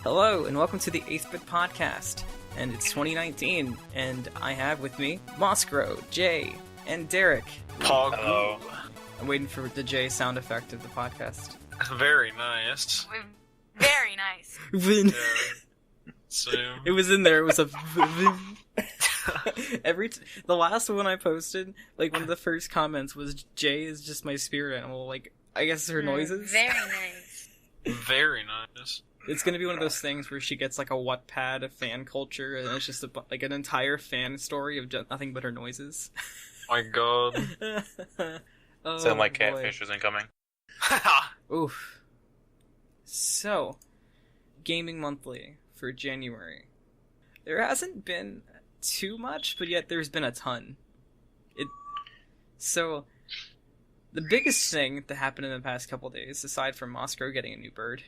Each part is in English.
Hello, and welcome to the 8th Bit Podcast. And it's 2019, and I have with me Moskro, Jay, and Derek. Hello. I'm waiting for the Jay sound effect of the podcast. Very nice. Very nice. Vin. So, It was in there, it was a vin. The last one I posted, like one of the first comments was, Jay is just my spirit animal, like, I guess her noises. Very nice. very nice. It's gonna be one of those things where she gets like a Wattpad of fan culture, and it's just like an entire fan story of nothing but her noises. My god. Oh, Sound like boy. Catfish is incoming. Oof. So, Gaming Monthly for January. There hasn't been too much, but yet there's been a ton. So, the biggest thing that happened in the past couple days, aside from Moskro getting a new bird,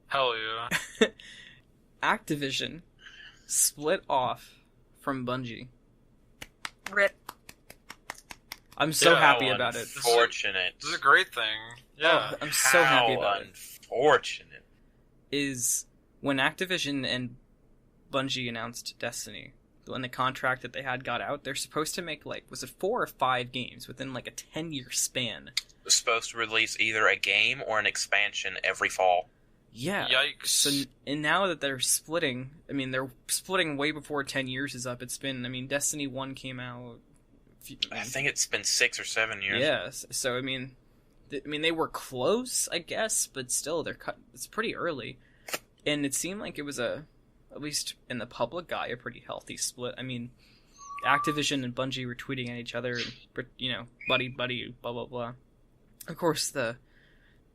Hell yeah. Activision split off from Bungie. Rip. I'm so How happy about it. Unfortunate. This is a great thing. Yeah. Oh, I'm so happy How about it. unfortunate. Is when Activision and Bungie announced Destiny, when the contract that they had got out, they're supposed to make, like, was it 4 or 5 games within, like, a 10-year span? They're supposed to release either a game or an expansion every fall. Yeah. Yikes. So, and now that they're splitting, I mean, they're splitting way before 10 years is up. It's been, I mean, Destiny 1 came out... I think it's been 6 or 7 years. Yes. So, I mean, they were close, I guess, but still, it's pretty early. And it seemed like it was at least in the public eye, a pretty healthy split. I mean, Activision and Bungie were tweeting at each other, and, you know, buddy, blah, blah, blah. Of course, the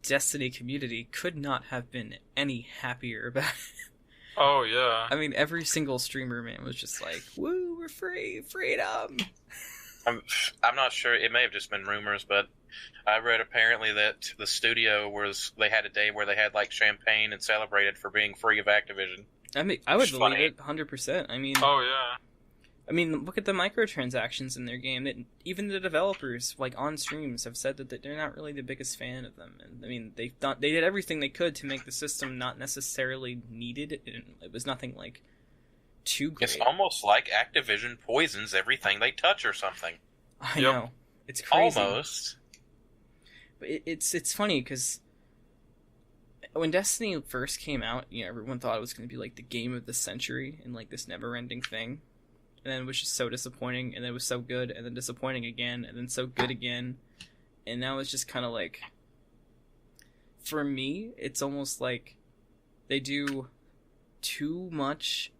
Destiny community could not have been any happier about it. Oh yeah. I mean, every single streamer, man, was just like, woo, we're free, freedom! I'm not sure. It may have just been rumors, but I read apparently that the studio they had a day where they had like champagne and celebrated for being free of Activision. I mean, I would It's believe funny. it 100%. I mean, Oh yeah. look at the microtransactions in their game. Even the developers, like on streams, have said that they're not really the biggest fan of them. And I mean, they did everything they could to make the system not necessarily needed. It was nothing like too great. It's almost like Activision poisons everything they touch or something. I Yep. know, it's crazy. Almost. But it's funny because when Destiny first came out, you know, everyone thought it was going to be like the game of the century and like this never-ending thing. And then it was just so disappointing, and then it was so good, and then disappointing again, and then so good again. And now it's just kind of like, for me, it's almost like they do too much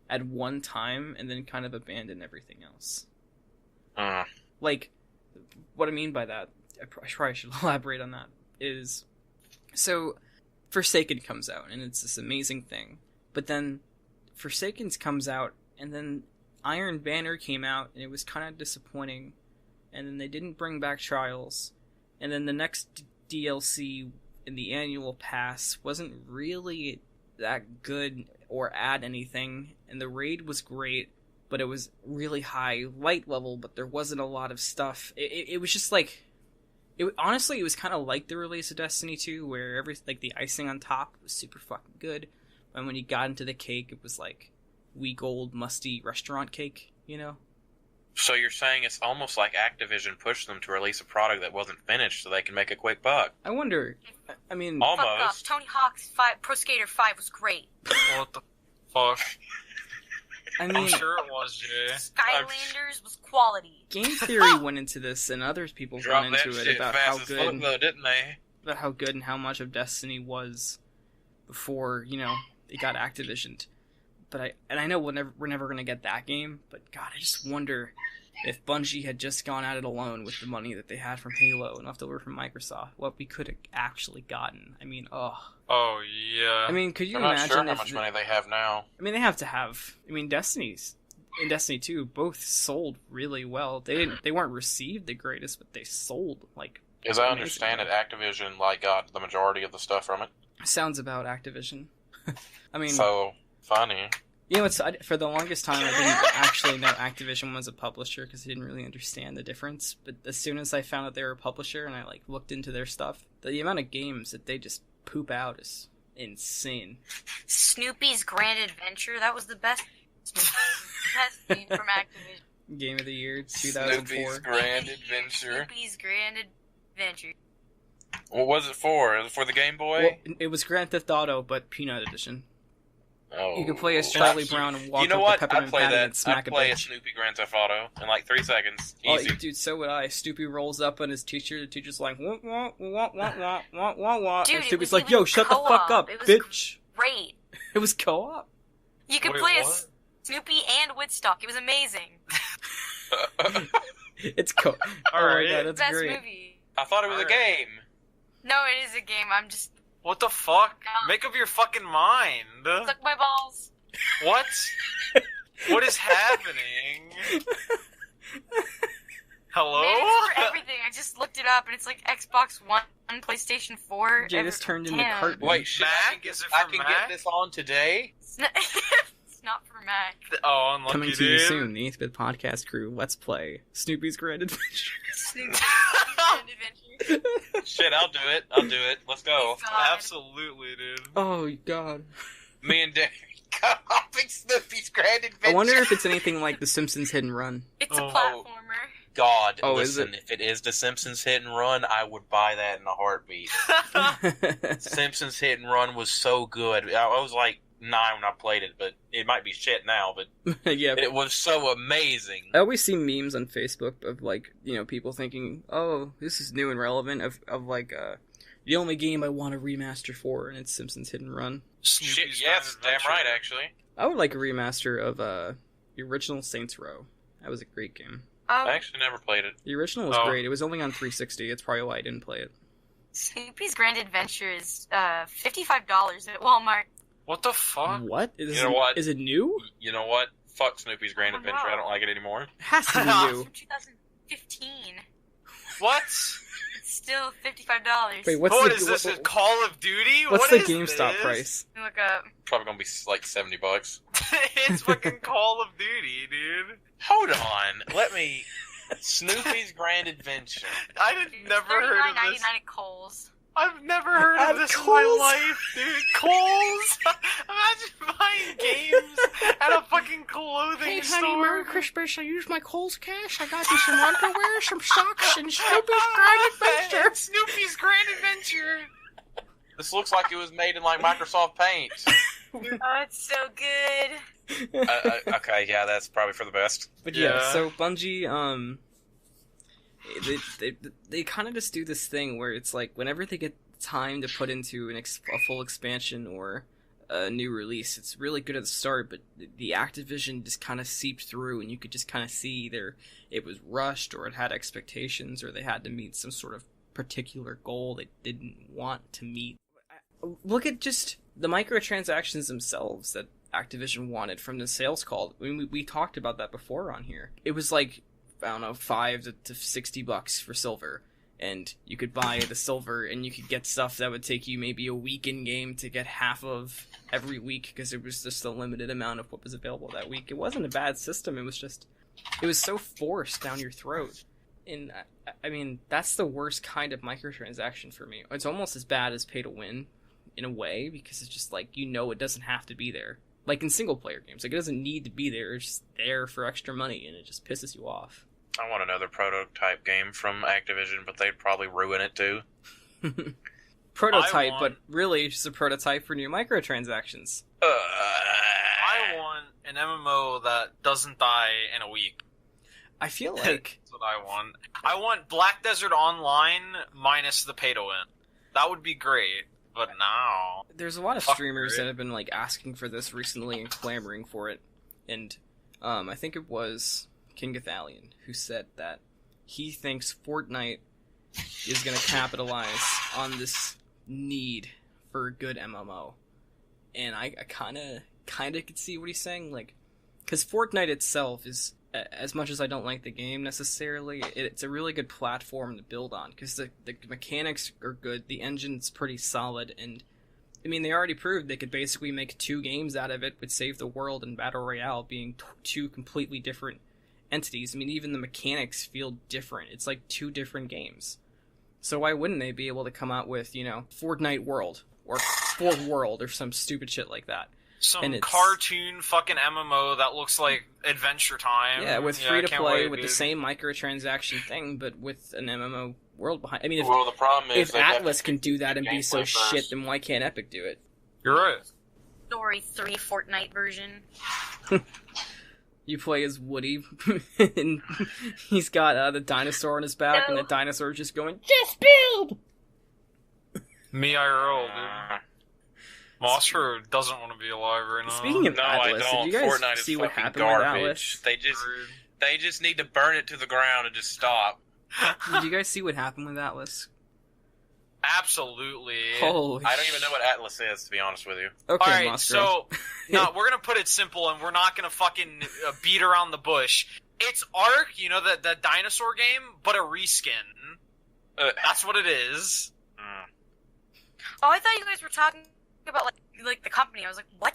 at one time and then kind of abandon everything else. Like, what I mean by that, I probably should elaborate on that, is, so, Forsaken comes out, and it's this amazing thing. But then, Forsaken's comes out, and then Iron Banner came out, and it was kind of disappointing. And then they didn't bring back Trials. And then the next DLC in the annual pass wasn't really that good or add anything. And the raid was great, but it was really high light level, but there wasn't a lot of stuff. It was just like... honestly, it was kind of like the release of Destiny 2, where the icing on top was super fucking good. And when you got into the cake, it was like week old, musty restaurant cake, you know? So you're saying it's almost like Activision pushed them to release a product that wasn't finished so they can make a quick buck. I wonder, I mean... Fuck off. Almost. Tony Hawk's Pro Skater 5 was great. What the fuck? I I'm mean, sure it was, Jay. Skylanders was quality. Game Theory went into this, and other people Dropped went that into it shit about fast how as good... fuck though, didn't they? about how good and how much of Destiny was before, you know, it got Activisioned. But I know we're never gonna get that game, but God, I just wonder if Bungie had just gone at it alone with the money that they had from Halo and left over from Microsoft, what we could have actually gotten. I mean, Oh yeah. I mean, could you I'm not imagine sure how if much money they have now. I mean, they have to have. I mean, Destiny 2 both sold really well. They weren't received the greatest, but they sold like. As I amazing. understand it, Activision got the majority of the stuff from it. Sounds about Activision. I mean, So funny. you know, for the longest time I didn't actually know Activision was a publisher because I didn't really understand the difference. But as soon as I found out they were a publisher and I looked into their stuff, the amount of games that they just poop out is insane. Snoopy's Grand Adventure. That was the best. Best game from Activision. Game of the year 2004. Snoopy's Grand Adventure. Snoopy's Grand Adventure. What was it for? Was it for the Game Boy? Well, it was Grand Theft Auto, but Peanut Edition. Oh. You could play as Charlie Brown and walk You know up what? the peppermint I'd play patty that. and smack I'd a play a bitch. Snoopy Grand Theft Auto in like 3 seconds. Oh, Easy. dude, so would I. Snoopy rolls up on his teacher. The teacher's like, wah, wah, wah, wah, wah, wah, wah, wah. Dude, And it Snoopy's was like, even yo, shut the fuck co-op. up, It was bitch. Great. It was co-op. You could Wait, play what? as Snoopy and Woodstock. It was amazing. It's co. Oh Alright. my god, that's Best great. movie. I thought it was a Alright. game. No, it is a game. I'm just What the fuck? No. Make up your fucking mind. suck my balls. What? What is happening? Hello? Man, it's for everything. I just looked it up, and it's like Xbox One, PlayStation 4. Jada's turned into Damn. Cartman. Wait, shit, I Mac? can, Is it I for can Mac? get this on today? It's not, it's not for Mac. Oh, unlucky Coming to you dude. soon, the 8th Bit Podcast crew. Let's play Snoopy's Grand Adventure. Snoopy's Grand Adventure. Shit, I'll do it. I'll do it. Let's go. God. Absolutely, dude. Oh god. Me and Derek co-oping Snoopy's Grand Adventure. I wonder if it's anything like The Simpsons Hit and Run. It's a Oh. platformer. God, Oh, is listen, if it is The Simpsons Hit and Run, I would buy that in a heartbeat. Simpsons Hit and Run was so good. I was like 9 when I played it, but it might be shit now, but Yeah. it was so amazing. I always see memes on Facebook of like, people thinking, "Oh, this is new and relevant." Of like, the only game I want a remaster for, and it's Simpsons Hit and Run. Shit, Snoopy's yes, Grand damn right, Adventure. actually. I would like a remaster of the original Saints Row. That was a great game. I actually never played it. The original was Oh. great. It was only on 360. It's probably why I didn't play it. Snoopy's Grand Adventure is $55 at Walmart. What the fuck? What? Is You know what? Is it new? You know what? Fuck Snoopy's Grand Oh, Adventure. no. I don't like it anymore. It has to be new. From 2015. What? It's still $55. Wait, what's What the is this? what- Call of Duty? what's What the is GameStop this? price? Look up. Probably gonna be like $70. It's fucking Call of Duty, dude. Hold on. Let me. Snoopy's Grand Adventure. I had never heard of this. $39.99 at Kohl's. I've never heard At of this in Kohl's? my life, dude. Kohl's? Imagine buying games at a fucking clothing store. Christmas. I used my Kohl's cash. I got you some underwear, some socks, and Snoopy's It's Snoopy's Grand Adventure. This looks like it was made in like Microsoft Paint. Oh, it's so good. Okay, yeah, that's probably for the best. But yeah, Yeah. so Bungie, they kind of just do this thing where it's like whenever they get time to put into a full expansion or a new release, it's really good at the start, but the Activision just kind of seeped through, and you could just kind of see either it was rushed or it had expectations or they had to meet some sort of particular goal they didn't want to meet. Look at just the microtransactions themselves that Activision wanted from the sales call. I mean, we talked about that before on here. It was like, I don't know, $5 to $60 for silver, and you could buy the silver and you could get stuff that would take you maybe a week in game to get half of every week because it was just a limited amount of what was available that week. It wasn't a bad system. It was so forced down your throat. And I mean, that's the worst kind of microtransaction for me. It's almost as bad as pay to win in a way, because it's just like, it doesn't have to be there. Like in single player games, like it doesn't need to be there. It's just there for extra money, and it just pisses you off. I want another prototype game from Activision, but they'd probably ruin it too. Prototype, I want- but really it's just a prototype for new microtransactions. I want an MMO that doesn't die in a week. I feel like That's what I want. I want Black Desert Online minus the pay to win. That would be great. But now, there's a lot of Fuck, streamers right? that have been like asking for this recently and clamoring for it, and I think it was King Gothalion who said that he thinks Fortnite is going to capitalize on this need for a good MMO, and I kind of could see what he's saying, like, because Fortnite itself is, as much as I don't like the game necessarily, it's a really good platform to build on, because the mechanics are good, the engine's pretty solid, and I mean, they already proved they could basically make 2 games out of it with Save the World and Battle Royale being 2 completely different entities. I mean, even the mechanics feel different. It's like 2 different games. So why wouldn't they be able to come out with, Fortnite World, or for World or some stupid shit like that. Some And it's- cartoon fucking MMO that looks like Adventure Time. Yeah, with I free to can't play wait, with the dude. same microtransaction thing, but with an MMO world behind. I mean, Well, the problem is if they have Atlas to can do that and be so gameplay first. shit, then why can't Epic do it? You're right. Story 3 Fortnite version. You play as Woody, and he's got the dinosaur on his back, and No. the dinosaur is just going, just build! Me IRL, dude. Uh, Monster doesn't want to be alive right now. Speaking of no, I Atlas, don't. did you guys Fortnite is see what fucking happened with garbage. Atlas? They just need to burn it to the ground and just stop. Did you guys see what happened with Atlas? Absolutely. Holy I don't even know what Atlas is, to be honest with you. Okay, Alright, Moscow. so, no, we're gonna put it simple and we're not gonna fucking beat around the bush. It's Ark, you know, the dinosaur game, but a reskin. That's what it is. Mm. Oh, I thought you guys were talking about like the company. I was like, what?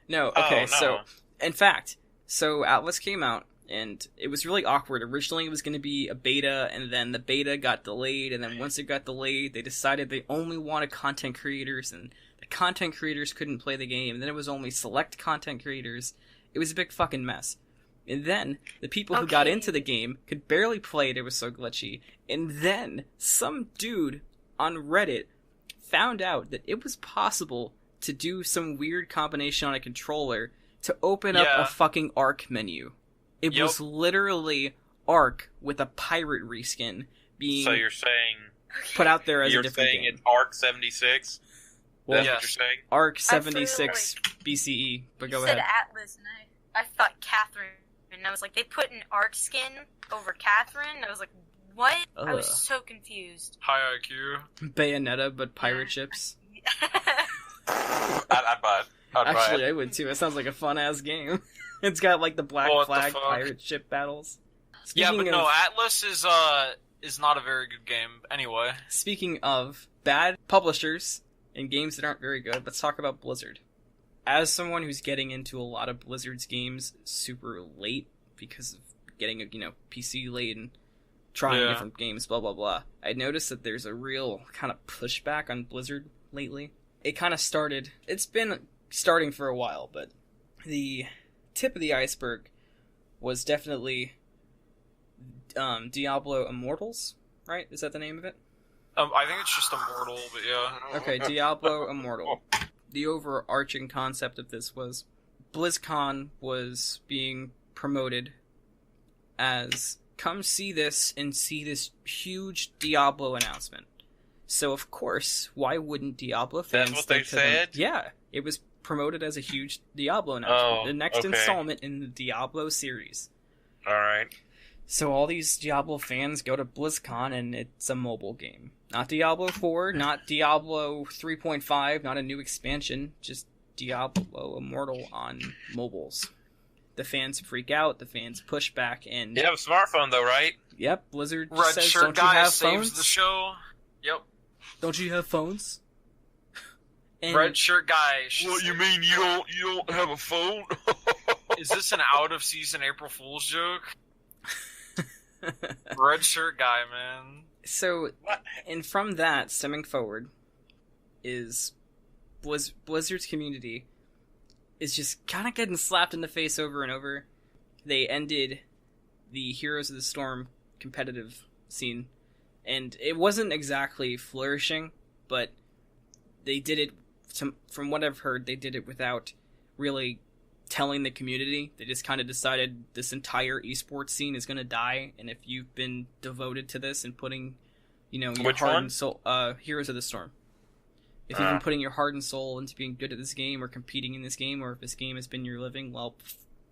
No, Oh, okay, no. so, in fact, so Atlas came out, and it was really awkward. Originally, it was going to be a beta, and then the beta got delayed, and then once it got delayed, they decided they only wanted content creators, and the content creators couldn't play the game, and then it was only select content creators. It was a big fucking mess. And then, the people who got Okay. into the game could barely play it, it was so glitchy. And then, some dude on Reddit found out that it was possible to do some weird combination on a controller to open up Yeah. a fucking Ark menu. It Yep. was literally Ark with a pirate reskin being So you're saying put out there as a you're different saying game. it's Arc 76? Well, That's Yes. what you're saying? Ark I 76 BCE, but You go said ahead. Atlas, and I thought Catherine, and I was like, they put an Ark skin over Catherine. I was like, what? I was Ugh. so confused. High IQ. Bayonetta, but pirate ships. I'd buy it. I'd Actually, buy it. I would too. It sounds like a fun ass game. It's got like the Black What the Flag fuck? pirate ship battles. Yeah, but Speaking no, of- Atlas is not a very good game anyway. Speaking of bad publishers and games that aren't very good, let's talk about Blizzard. As someone who's getting into a lot of Blizzard's games super late because of getting a PC late and trying Yeah. different games, blah blah blah, I noticed that there's a real kind of pushback on Blizzard lately. It kind of started. It's been starting for a while, but the tip of the iceberg was definitely Diablo Immortals. Right? Is that the name of it? I think it's just Immortal, but yeah. Okay, Diablo Immortal. The overarching concept of this was BlizzCon was being promoted as come see this and see this huge Diablo announcement. So of course, why wouldn't Diablo fans That's what think they to them- said? Yeah, it was promoted as a huge Diablo announcement. Oh, The next okay. installment in the Diablo series. Alright. So all these Diablo fans go to BlizzCon and it's a mobile game. Not Diablo 4, not Diablo 3.5, not a new expansion, just Diablo Immortal on mobiles. The fans freak out, the fans push back, and You have a smartphone, though, right? yep, Blizzard Red says, Shirt don't you Guy have saves phones? the show. Yep. Don't you have phones? And Red Shirt Guy. mean you don't have a phone? Is this an out of season April Fool's joke? Red Shirt Guy, man. So, What? and from that, stemming forward, is Blizzard's community is just kind of getting slapped in the face over and over. They ended the Heroes of the Storm competitive scene, and it wasn't exactly flourishing, but they did it, from what I've heard, they did it without really telling the community. They just kind of decided this entire esports scene is going to die, and if you've been devoted to this and putting, your Which heart one? and soul, Heroes of the Storm. If you've been putting your heart and soul into being good at this game or competing in this game, or if this game has been your living, well,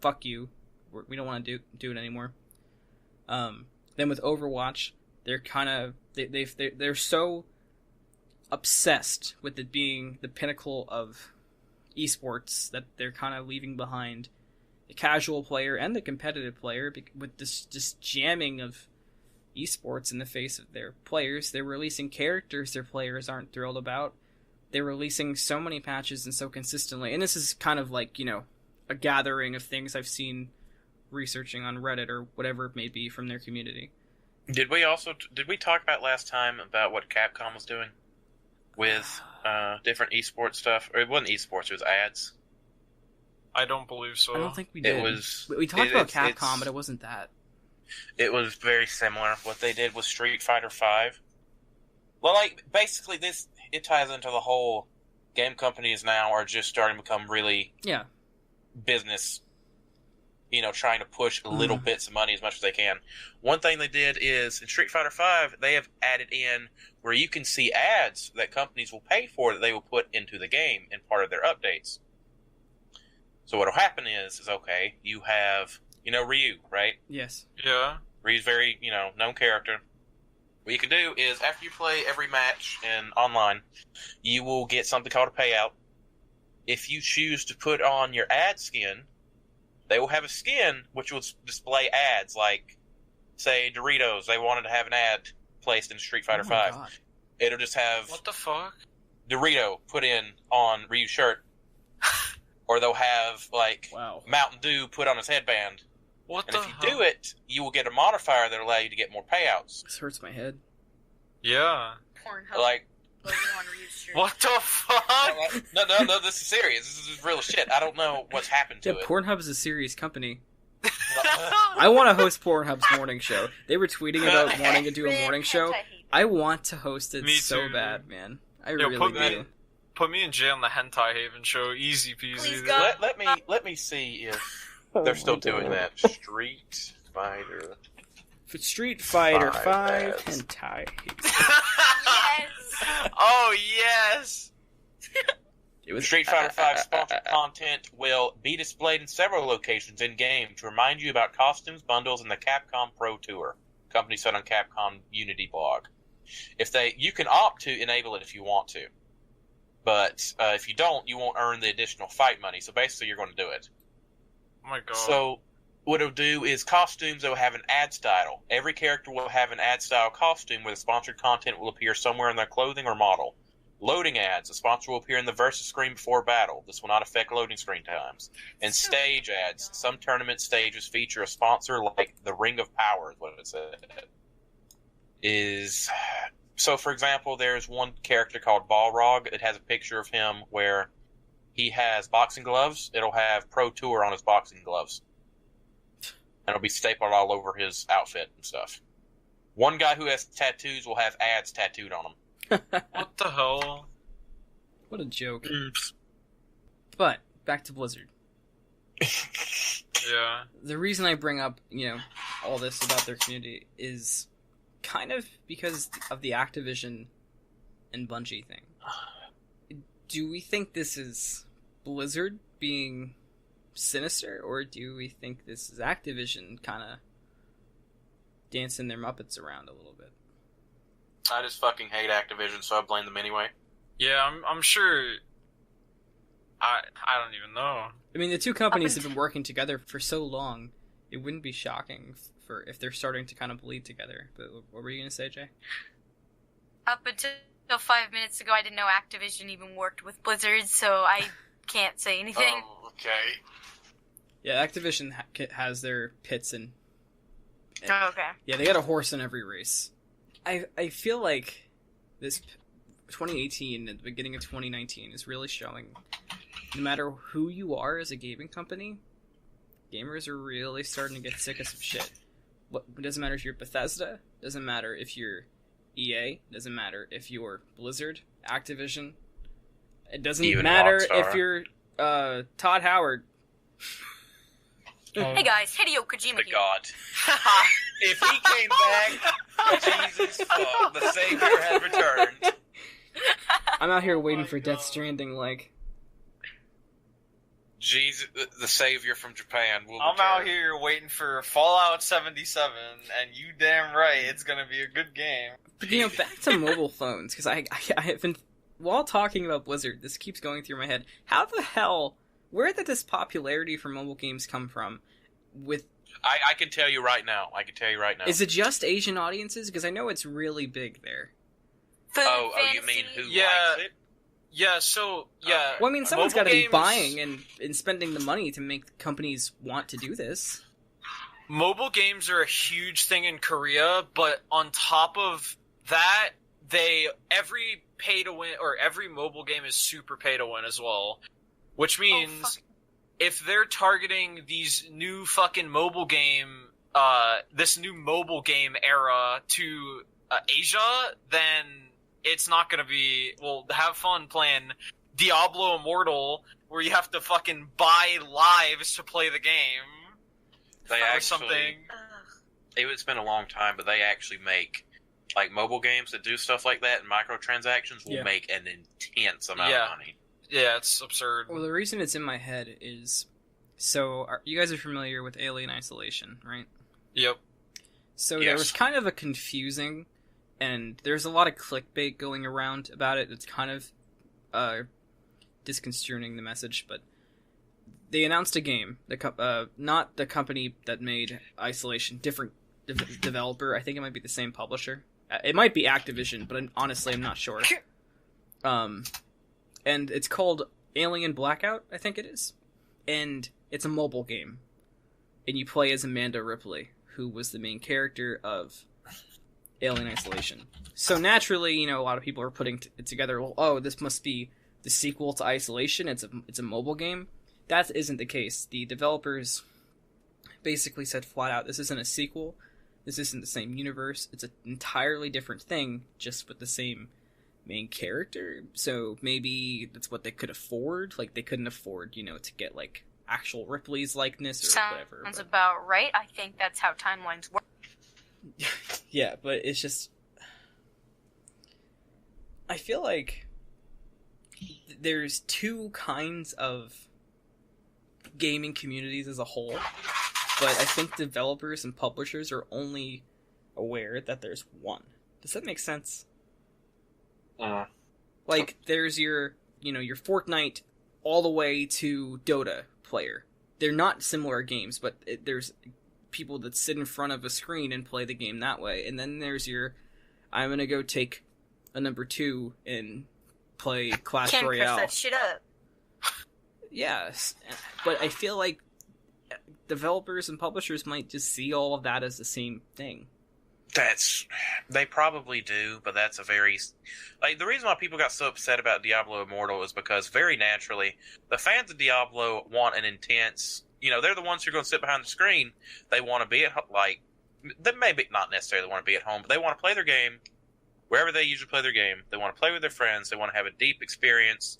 fuck you. We don't want to do it anymore. Then with Overwatch, they're kind of they're so obsessed with it being the pinnacle of esports that they're kind of leaving behind the casual player and the competitive player with this just jamming of esports in the face of their players. They're releasing characters their players aren't thrilled about. They're releasing so many patches and so consistently. And this is kind of like, a gathering of things I've seen researching on Reddit or whatever it may be from their community. Did we talk about last time about what Capcom was doing? with different esports stuff. Or it wasn't esports; it was ads. I don't believe so. I don't think we did. It was. We talked about Capcom, but it wasn't that. It was very similar. What they did was Street Fighter V. Well, like basically, it ties into the whole game companies now are just starting to become really business. Trying to push little bits of money as much as they can. One thing they did is in Street Fighter V, they have added in where you can see ads that companies will pay for that they will put into the game in part of their updates. So what will happen is okay, you have, Ryu, right? Yes. Yeah. Ryu's very, known character. What you can do is after you play every match in online, you will get something called a payout. If you choose to put on your ad skin, they will have a skin which will display ads like, say, Doritos. They wanted to have an ad placed in Street Fighter V. God. It'll just have What the fuck? Dorito put in on Ryu's shirt. Or they'll have, Mountain Dew put on his headband. What And the if you hell? do it, you will get a modifier that will allow you to get more payouts. This hurts my head. Yeah. Pornhub Like, logo on Ryu's shirt. What the fuck? no, this is serious. This is real shit. I don't know what's happened to Yeah, it. Pornhub is a serious company. I want to host Pornhub's morning show. They were tweeting about wanting to do a morning show. I want to host it Me so too. bad, man. I Yo, really do. Put me in jail on the Hentai Haven show. Easy peasy. Please, dude. God. Let me see if they're still doing that. Street Fighter. For Street Fighter 5 ads. hentai. Yes. Oh, yes! It was Street Fighter V sponsored content will be displayed in several locations in-game to remind you about costumes, bundles, and the Capcom Pro Tour. Company said on Capcom Unity blog. You can opt to enable it if you want to. But if you don't, you won't earn the additional fight money. So basically, you're going to do it. Oh my god. So what it'll do is costumes will have an ad style. Every character will have an ad style costume where the sponsored content will appear somewhere in their clothing or model. Loading ads. The sponsor will appear in the versus screen before battle. This will not affect loading screen times. And stage ads. Some tournament stages feature a sponsor like the Ring of Power is what it said. So, for example, there's one character called Balrog. It has a picture of him where he has boxing gloves. It'll have Pro Tour on his boxing gloves. And it'll be stapled all over his outfit and stuff. One guy who has tattoos will have ads tattooed on him. What the hell? What a joke. Oops. But, back to Blizzard. Yeah. The reason I bring up, all this about their community is kind of because of the Activision and Bungie thing. Do we think this is Blizzard being sinister, or do we think this is Activision kind of dancing their Muppets around a little bit? I just fucking hate Activision, so I blame them anyway. Yeah, I'm sure. I don't even know. I mean, the two companies have been working together for so long, it wouldn't be shocking for if they're starting to kind of bleed together. But what were you going to say, Jay? Up until 5 minutes ago, I didn't know Activision even worked with Blizzard, so I can't say anything. Oh, okay. Yeah, Activision has their pits in... Oh, okay. Yeah, they got a horse in every race. I feel like this 2018 and the beginning of 2019 is really showing no matter who you are as a gaming company, gamers are really starting to get sick of some shit. It doesn't matter if you're Bethesda, doesn't matter if you're EA, doesn't matter if you're Blizzard, Activision. It doesn't Even matter Rockstar. if you're Todd Howard. Hey guys, Hideo Kojima The here. God. If he came back, Jesus fuck, the Savior has returned. I'm out here waiting for Death Stranding, like... Jesus, the Savior from Japan will I'm return. out here waiting for Fallout 77, and you damn right, it's gonna be a good game. But, back to mobile phones, because I have been... While talking about Blizzard, this keeps going through my head. How the hell... Where did this popularity for mobile games come from? I can tell you right now. Is it just Asian audiences? Because I know it's really big there. Oh, you mean who Yeah. likes it? Yeah, so, yeah. Well, I mean, someone's got mobile to be games- buying and spending the money to make companies want to do this. Mobile games are a huge thing in Korea, but on top of that, every pay to win or every mobile game is super pay to win as well, which means if they're targeting these new fucking mobile game, this new mobile game era to Asia, then it's not gonna be. Well, have fun playing Diablo Immortal, where you have to fucking buy lives to play the game. They actually, it's been a long time, but they actually make, like, mobile games that do stuff like that, and microtransactions will make an intense amount of money. Yeah, it's absurd. Well, the reason it's in my head is, you guys are familiar with Alien Isolation, right? Yep. So there was kind of a confusing, and there's a lot of clickbait going around about it that's kind of disconcerting the message, but they announced a game, not the company that made Isolation, different developer. I think it might be the same publisher. It might be Activision, but honestly, I'm not sure. And it's called Alien Blackout, I think it is. And it's a mobile game. And you play as Amanda Ripley, who was the main character of Alien Isolation. So naturally, a lot of people are putting it together, well, this must be the sequel to Isolation. It's a mobile game. That isn't the case. The developers basically said flat out, this isn't a sequel. This isn't the same universe. It's an entirely different thing, just with the same main character. So maybe that's what they could afford. Like, they couldn't afford, to get, like, actual Ripley's likeness or whatever. Sounds about right. I think that's how timelines work. Yeah, but it's just... I feel like there's two kinds of gaming communities as a whole, but I think developers and publishers are only aware that there's one. Does that make sense? Like, there's your Fortnite all the way to Dota player. They're not similar games, but there's people that sit in front of a screen and play the game that way. And then there's I'm gonna go take a number 2 and play Clash Royale. Can't that shit up. Yes, but I feel like developers and publishers might just see all of that as the same thing. They probably do, but that's a very... Like, the reason why people got so upset about Diablo Immortal is because, very naturally, the fans of Diablo want an intense... they're the ones who are going to sit behind the screen. They want to be at... they maybe not necessarily want to be at home, but they want to play their game wherever they usually play their game. They want to play with their friends. They want to have a deep experience.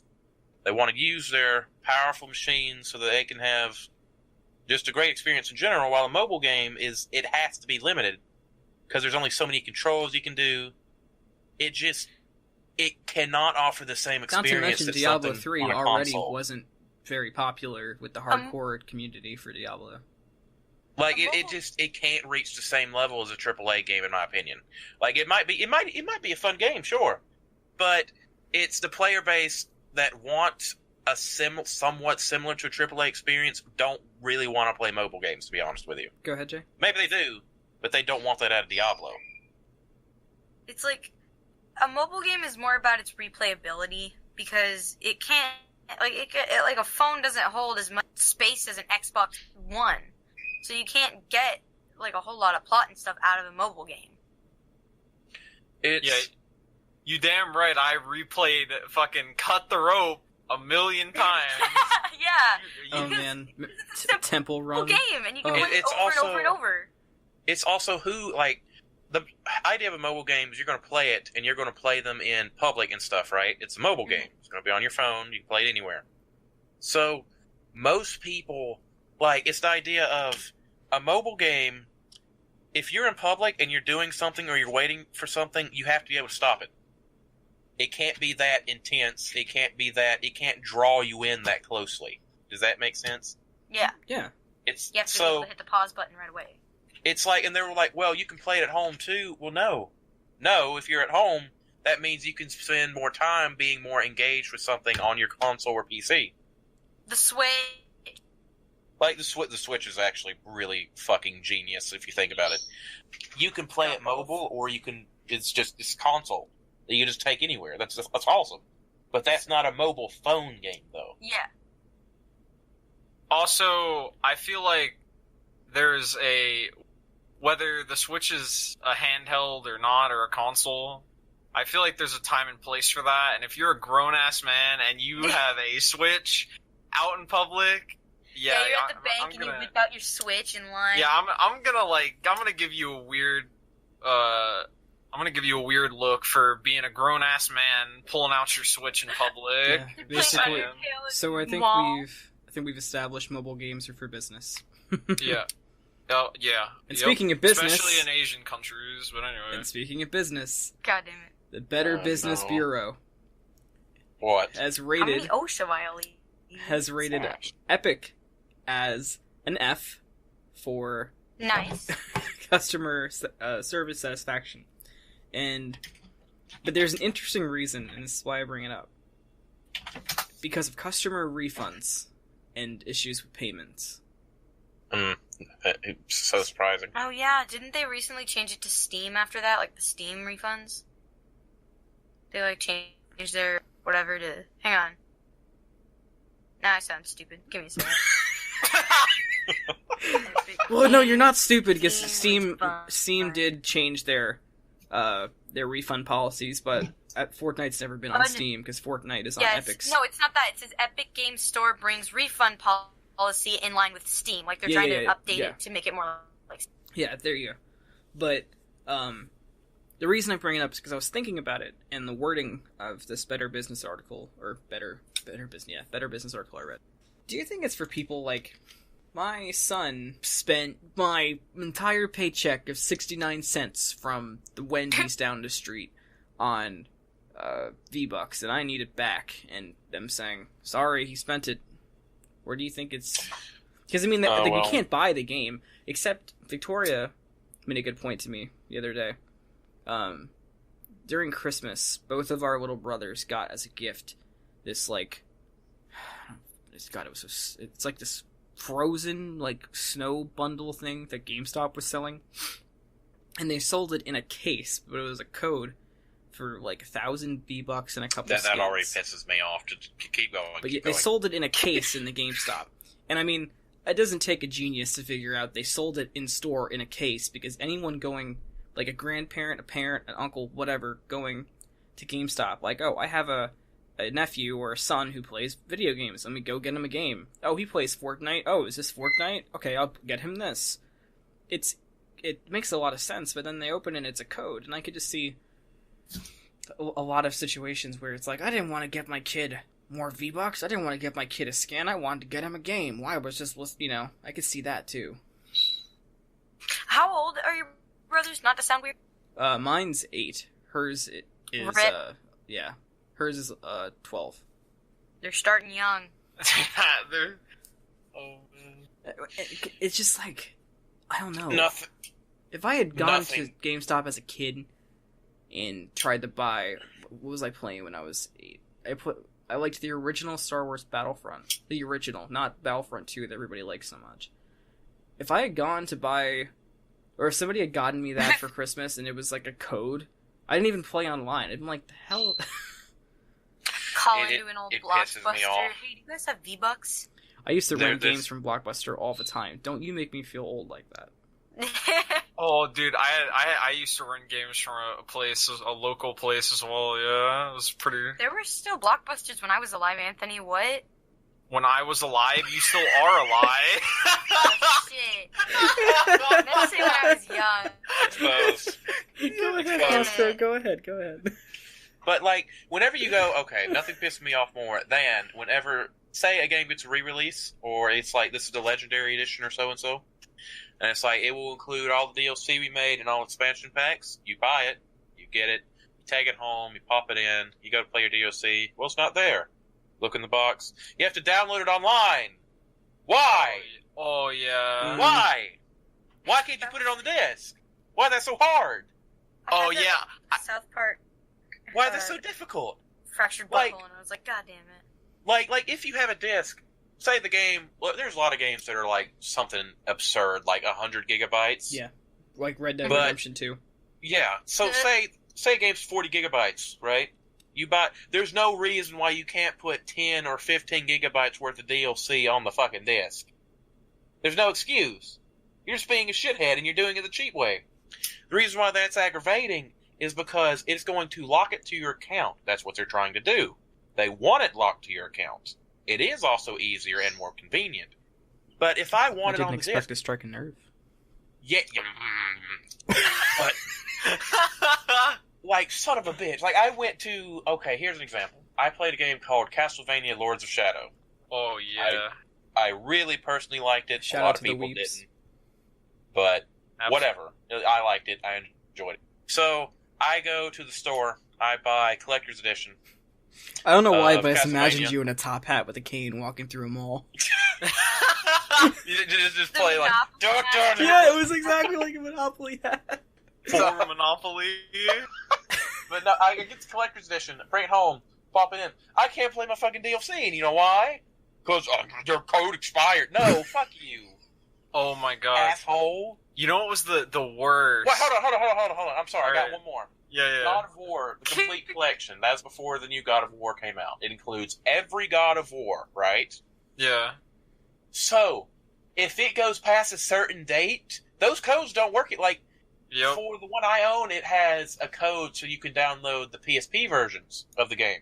They want to use their powerful machines so that they can have just a great experience in general, while a mobile game it has to be limited because there's only so many controls you can do. It cannot offer the same experience. Not to mention, Diablo 3 already console. Wasn't very popular with the hardcore community for Diablo. Like, it can't reach the same level as a AAA game, in my opinion. Like, it might be a fun game, sure, but it's the player base that want a somewhat similar to a AAA experience don't really want to play mobile games, to be honest with you. Go ahead, Jay. Maybe they do, but they don't want that out of Diablo. It's like, a mobile game is more about its replayability, because it can't, like a phone doesn't hold as much space as an Xbox One. So you can't get, like, a whole lot of plot and stuff out of a mobile game. You damn right, I replayed fucking Cut the Rope a million times. Yeah. Oh, man. Temple Run. Game, and you can play it over and over and over. It's also the idea of a mobile game is you're going to play it, and you're going to play them in public and stuff, right? It's a mobile game. It's going to be on your phone. You can play it anywhere. So, most people, it's the idea of a mobile game. If you're in public and you're doing something or you're waiting for something, you have to be able to stop it. It can't be that intense. It can't draw you in that closely. Does that make sense? Yeah. Yeah. You have to be able to hit the pause button right away. It's like, and they were like, well, you can play it at home too. Well, no. No, if you're at home, that means you can spend more time being more engaged with something on your console or PC. The Switch. Like, the Switch is actually really fucking genius if you think about it. You can play it mobile, or it's console that you can just take anywhere. That's awesome. But that's not a mobile phone game, though. Yeah. Also, I feel like there's whether the Switch is a handheld or not, or a console, I feel like there's a time and place for that, and if you're a grown-ass man and you have a Switch out in public... Yeah, you're at the bank and you whip out your Switch in line. Yeah, I'm gonna give you a weird look for being a grown ass man pulling out your Switch in public. Yeah, basically. So I think we've established mobile games are for business. Yeah. Oh yeah. And speaking of business, especially in Asian countries, but anyway. And speaking of business, God damn it, the Better Business Bureau. What? Has rated how many OSHA violations? Has rated Epic as an F for nice customer service satisfaction, but there's an interesting reason, and this is why I bring it up. Because of customer refunds and issues with payments. It's so surprising. Oh yeah, didn't they recently change it to Steam after that? Like the Steam refunds? They like changed their whatever to... Hang on. Now I sound stupid. Give me a second. Well, no, you're not stupid, because Steam did change their refund policies, but Fortnite's never been on Steam, because Fortnite is on Epic's. No, it's not that. It says Epic Games Store brings refund policy in line with Steam. Like, they're trying to update it to make it more like... Yeah, there you go. But, the reason I bring it up is because I was thinking about it, and the wording of this Better Business article, or Better Business article I read. Do you think it's for people like, my son spent my entire paycheck of 69 cents from the Wendy's down the street on V-Bucks, and I need it back, and them saying, sorry, he spent it. Or do you think it's... Because, I mean, you can't buy the game, except Victoria made a good point to me the other day. During Christmas, both of our little brothers got as a gift this, like... God, it's like this frozen, like, snow bundle thing that GameStop was selling. And they sold it in a case, but it was a code for, like, 1,000 V-Bucks and a couple of skins. That already pisses me off. To keep going. But they sold it in a case in the GameStop. And, I mean, it doesn't take a genius to figure out they sold it in store in a case, because anyone going, like, a grandparent, a parent, an uncle, whatever, going to GameStop, like, oh, I have a nephew or a son who plays video games. Let me go get him a game. Oh, he plays Fortnite. Oh, is this Fortnite? Okay, I'll get him this. It makes a lot of sense, but then they open it and it's a code, and I could just see a lot of situations where it's like, I didn't want to get my kid more V-Bucks. I didn't want to get my kid a skin. I wanted to get him a game. Why? I was just, I could see that too. How old are your brothers? Not to sound weird. Mine's 8. Hers is, yeah. Hers is 12. They're starting young. It's just like, I don't know. Nothing. If I had gone to GameStop as a kid and tried to buy, what was I playing when I was 8? I liked the original Star Wars Battlefront. The original, not Battlefront 2 that everybody likes so much. If I had gone to buy, or if somebody had gotten me that for Christmas and it was like a code, I didn't even play online. I'd been like, the hell... Call into an old Blockbuster. Hey, do you guys have V-Bucks? I used to rent games from Blockbuster all the time. Don't you make me feel old like that. Oh, dude, I used to rent games from a local place as well. Yeah, it was pretty. There were still Blockbusters when I was alive, Anthony. What? When I was alive, you still are alive. Oh, shit. I meant to say when I was young. Go ahead, Oscar. Go ahead. But, like, whenever you go, okay, nothing pisses me off more than whenever, say, a game gets a re-release, or it's like, this is the Legendary Edition or so-and-so, and it's like, it will include all the DLC we made and all expansion packs. You buy it, you get it, you take it home, you pop it in, you go to play your DLC. Well, it's not there. Look in the box. You have to download it online. Why? Oh, yeah. Why? Why can't you put it on the disc? Why is that so hard? Oh, yeah. South Park. Why is that so difficult? Fractured Butthole, and I was like, God damn it. Like if you have a disc, say the game, well, there's a lot of games that are like something absurd, like 100 gigabytes. Yeah. Like Red Dead Redemption 2. Yeah. So say a game's 40 gigabytes, right? There's no reason why you can't put 10 or 15 gigabytes worth of DLC on the fucking disc. There's no excuse. You're just being a shithead and you're doing it the cheap way. The reason why that's aggravating is because it's going to lock it to your account. That's what they're trying to do. They want it locked to your account. It is also easier and more convenient. But if I want it on the disc... I didn't expect to strike a nerve. Yeah. But... like, son of a bitch. Like, I went to... Okay, here's an example. I played a game called Castlevania Lords of Shadow. Oh, yeah. I really personally liked it. Shout a lot out of to people the weeps. didn't. But Absolutely. whatever. I liked it. I enjoyed it. So, I go to the store. I buy Collector's Edition. I don't know why, but I just Castlevania. imagined you in a top hat with a cane walking through a mall. You just play like... Yeah, it was exactly like a Monopoly hat. For Monopoly. But no, I get the Collector's Edition, bring it home, pop it in. I can't play my fucking DLC, and you know why? Because your code expired. No, fuck you. Oh my god. Asshole. You know what was the worst? Wait, hold on. I'm sorry, Alright. I got one more. Yeah. God of War, the complete collection. That's before the new God of War came out. It includes every God of War, right? Yeah. So, if it goes past a certain date, those codes don't work. Yep. For the one I own, it has a code so you can download the PSP versions of the game.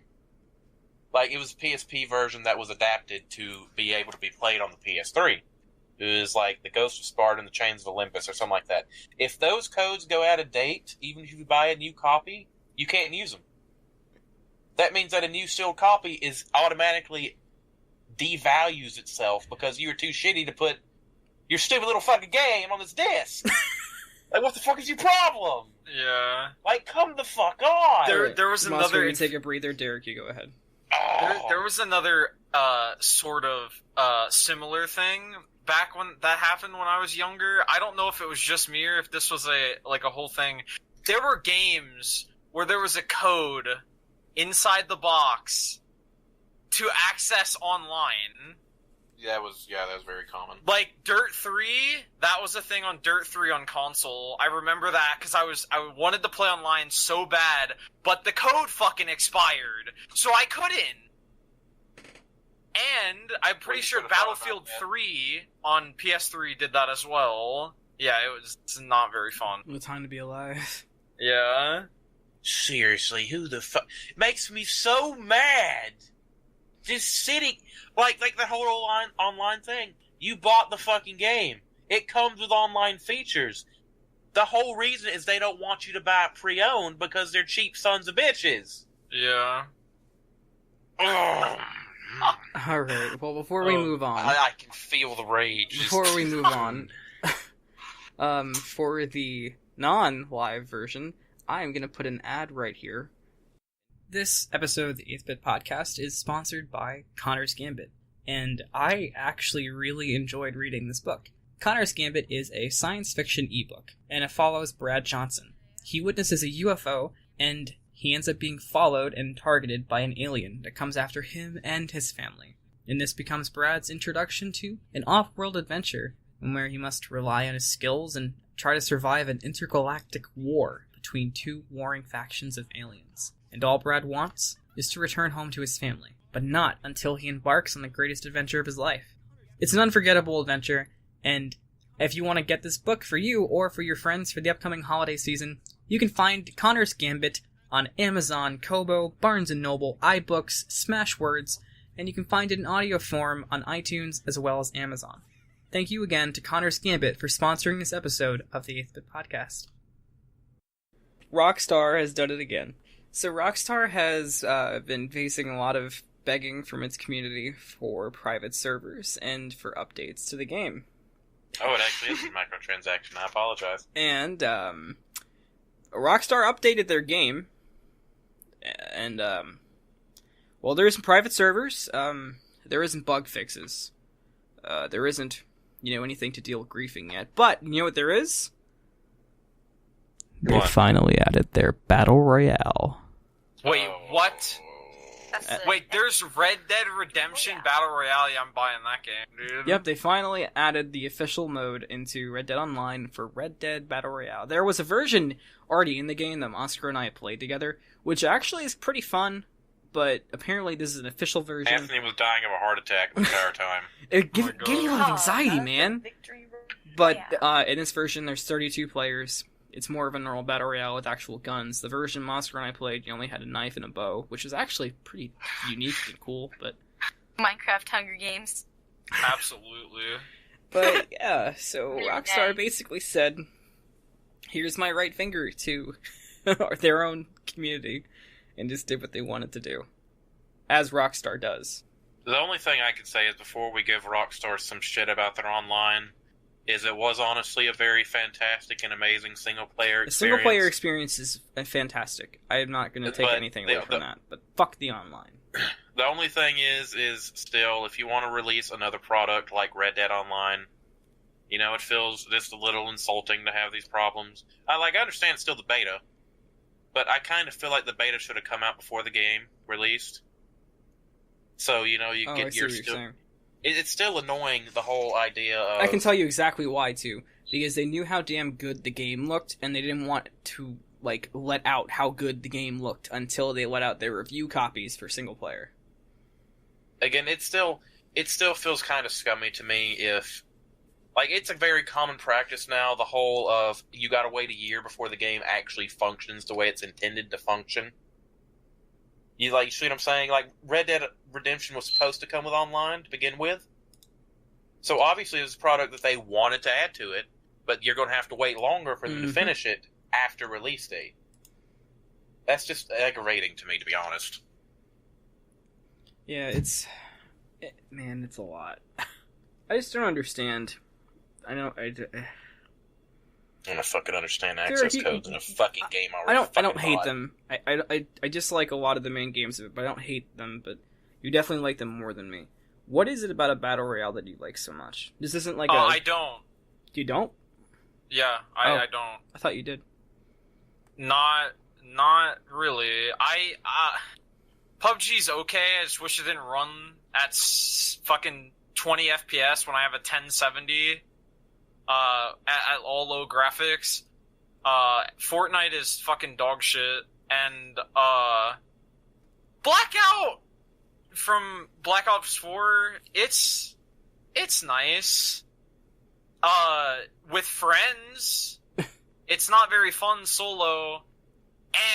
Like, it was a PSP version that was adapted to be able to be played on the PS3. It was like the Ghost of Sparta and the Chains of Olympus or something like that. If those codes go out of date, even if you buy a new copy, you can't use them. That means that a new sealed copy is automatically devalues itself because you were too shitty to put your stupid little fucking game on this disc. Like, what the fuck is your problem? Yeah. Like, come the fuck on! There was Monster, another... you take a breather. Derek, you go ahead. There was another sort of similar thing back when that happened when I was younger. I don't know if it was just me or if this was a whole thing. There were games where there was a code inside the box to access online. That was very common. Like Dirt 3, that was a thing on Dirt 3 on console. I remember that because I wanted to play online so bad, but the code fucking expired, so I couldn't. And I'm pretty sure Battlefield 3 on PS3 did that as well. Yeah, it's not very fun. What a time to be alive. Yeah. Seriously, who the fuck... It makes me so mad. Just sitting... Like the whole online thing. You bought the fucking game. It comes with online features. The whole reason is they don't want you to buy it pre-owned because they're cheap sons of bitches. Yeah. Alright, well, before we move on... I can feel the rage. Before we move on, for the non-live version, I'm going to put an ad right here. This episode of the 8th-Bit Podcast is sponsored by Connor's Gambit, and I actually really enjoyed reading this book. Connor's Gambit is a science fiction ebook, and it follows Brad Johnson. He witnesses a UFO, and he ends up being followed and targeted by an alien that comes after him and his family. And this becomes Brad's introduction to an off-world adventure, where he must rely on his skills and try to survive an intergalactic war between two warring factions of aliens. And all Brad wants is to return home to his family, but not until he embarks on the greatest adventure of his life. It's an unforgettable adventure, and if you want to get this book for you or for your friends for the upcoming holiday season, you can find Connor's Gambit on Amazon, Kobo, Barnes & Noble, iBooks, Smashwords, and you can find it in audio form on iTunes as well as Amazon. Thank you again to Connor's Gambit for sponsoring this episode of the 8th-Bit Podcast. Rockstar has done it again. So Rockstar has been facing a lot of begging from its community for private servers and for updates to the game. Oh, it actually is a microtransaction. I apologize. And Rockstar updated their game, and well, there isn't private servers. There isn't bug fixes. There isn't, anything to deal with griefing yet. But you know what there is? They finally added their Battle Royale. Wait, what? Wait, there's Red Dead Redemption Battle Royale. Yeah, I'm buying that game, dude. Yep, they finally added the official mode into Red Dead Online for Red Dead Battle Royale. There was a version already in the game that Oscar and I played together, which actually is pretty fun, but apparently this is an official version. Anthony was dying of a heart attack the entire time. It gave you a lot of anxiety, man. But in this version, there's 32 players. it's more of a normal battle royale with actual guns. The version Monster Hunter I played, you only had a knife and a bow, which is actually pretty unique and cool, but... Minecraft Hunger Games. Absolutely. But, yeah, so Rockstar basically said, here's my right finger to their own community, and just did what they wanted to do. As Rockstar does. The only thing I can say is, before we give Rockstar some shit about their online, is it was honestly a very fantastic and amazing single-player experience. The single-player experience is fantastic. I am not going to take anything away from that, but fuck the online. The only thing is still, if you want to release another product like Red Dead Online, you know, it feels just a little insulting to have these problems. I understand it's still the beta, but I kind of feel like the beta should have come out before the game released. So, you know, you get your still... It's still annoying, the whole idea of... I can tell you exactly why, too. Because they knew how damn good the game looked, and they didn't want to, like, let out how good the game looked until they let out their review copies for single player. Again, it still feels kind of scummy to me if... Like, it's a very common practice now, the whole of, you gotta wait a year before the game actually functions the way it's intended to function. You see what I'm saying? Like, Red Dead Redemption was supposed to come with online to begin with. So obviously it was a product that they wanted to add to it, but you're going to have to wait longer for them to finish it after release date. That's just aggravating to me, to be honest. Yeah, it's a lot. I just don't understand. I don't fucking understand access codes in a fucking game already. I don't hate them. I just like a lot of the main games of it, but I don't hate them, but you definitely like them more than me. What is it about a battle royale that you like so much? This isn't like I don't. You don't? Yeah, I don't. I thought you did. Not really. PUBG's okay, I just wish it didn't run at fucking 20 FPS when I have a 1070. At all low graphics. Fortnite is fucking dog shit, and Blackout from Black Ops 4, it's nice. With friends, it's not very fun solo.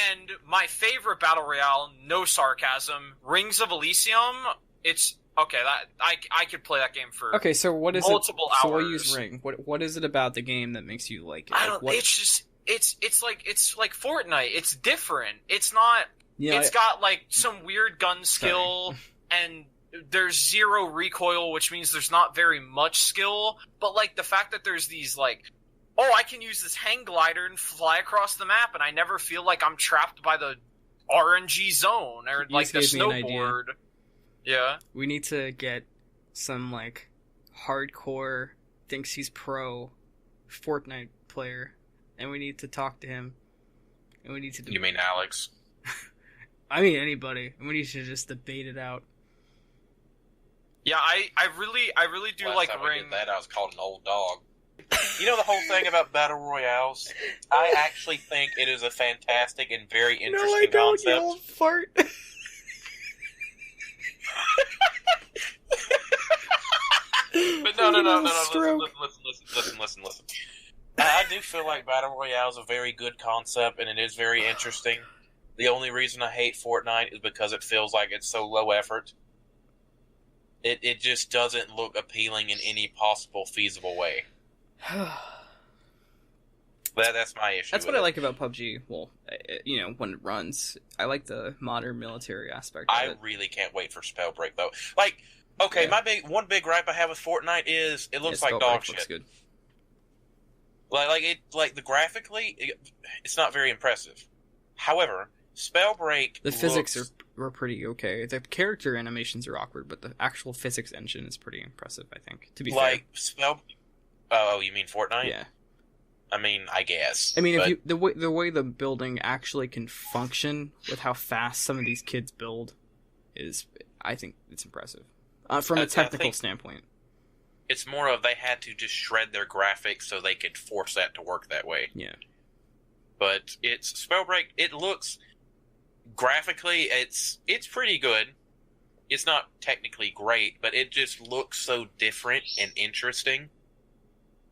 And my favorite battle royale, no sarcasm, Rings of Elysium. It's okay. That I could play that game for so what is multiple hours. So we'll use Ring. What is it about the game that makes you like it? I don't. It's just it's like Fortnite. It's different. It's not. Yeah, it's got like some weird gun skill, and there's zero recoil, which means there's not very much skill. But like the fact that there's these like, oh, I can use this hang glider and fly across the map, and I never feel like I'm trapped by the RNG zone or like the snowboard. Yeah. We need to get some, like, hardcore, thinks he's pro Fortnite player, and we need to talk to him, and we need to... You mean Alex? I mean anybody, and we need to just debate it out. Yeah, I really do like Ring. Last time I did that, I was called an old dog. You know the whole thing about Battle Royales? I actually think it is a fantastic and very interesting concept. No, I don't, you old fart. But no. Listen. I do feel like Battle Royale is a very good concept, and it is very interesting. The only reason I hate Fortnite is because it feels like it's so low effort. It just doesn't look appealing in any possible feasible way. That's my issue. That's what I like about PUBG. Well, you know, when it runs, I like the modern military aspect of it. I really can't wait for Spellbreak though. Like, okay, one big gripe I have with Fortnite is it looks like dog shit. Looks good. Like the graphically, it's not very impressive. However, Spellbreak, the physics were pretty okay. The character animations are awkward, but the actual physics engine is pretty impressive. I think, to be fair. Oh, you mean Fortnite? Yeah. I mean, I guess. I mean, if the way the building actually can function with how fast some of these kids build is, I think it's impressive from a technical standpoint. It's more of they had to just shred their graphics so they could force that to work that way. Yeah. But it's Spellbreak. It looks graphically, it's pretty good. It's not technically great, but it just looks so different and interesting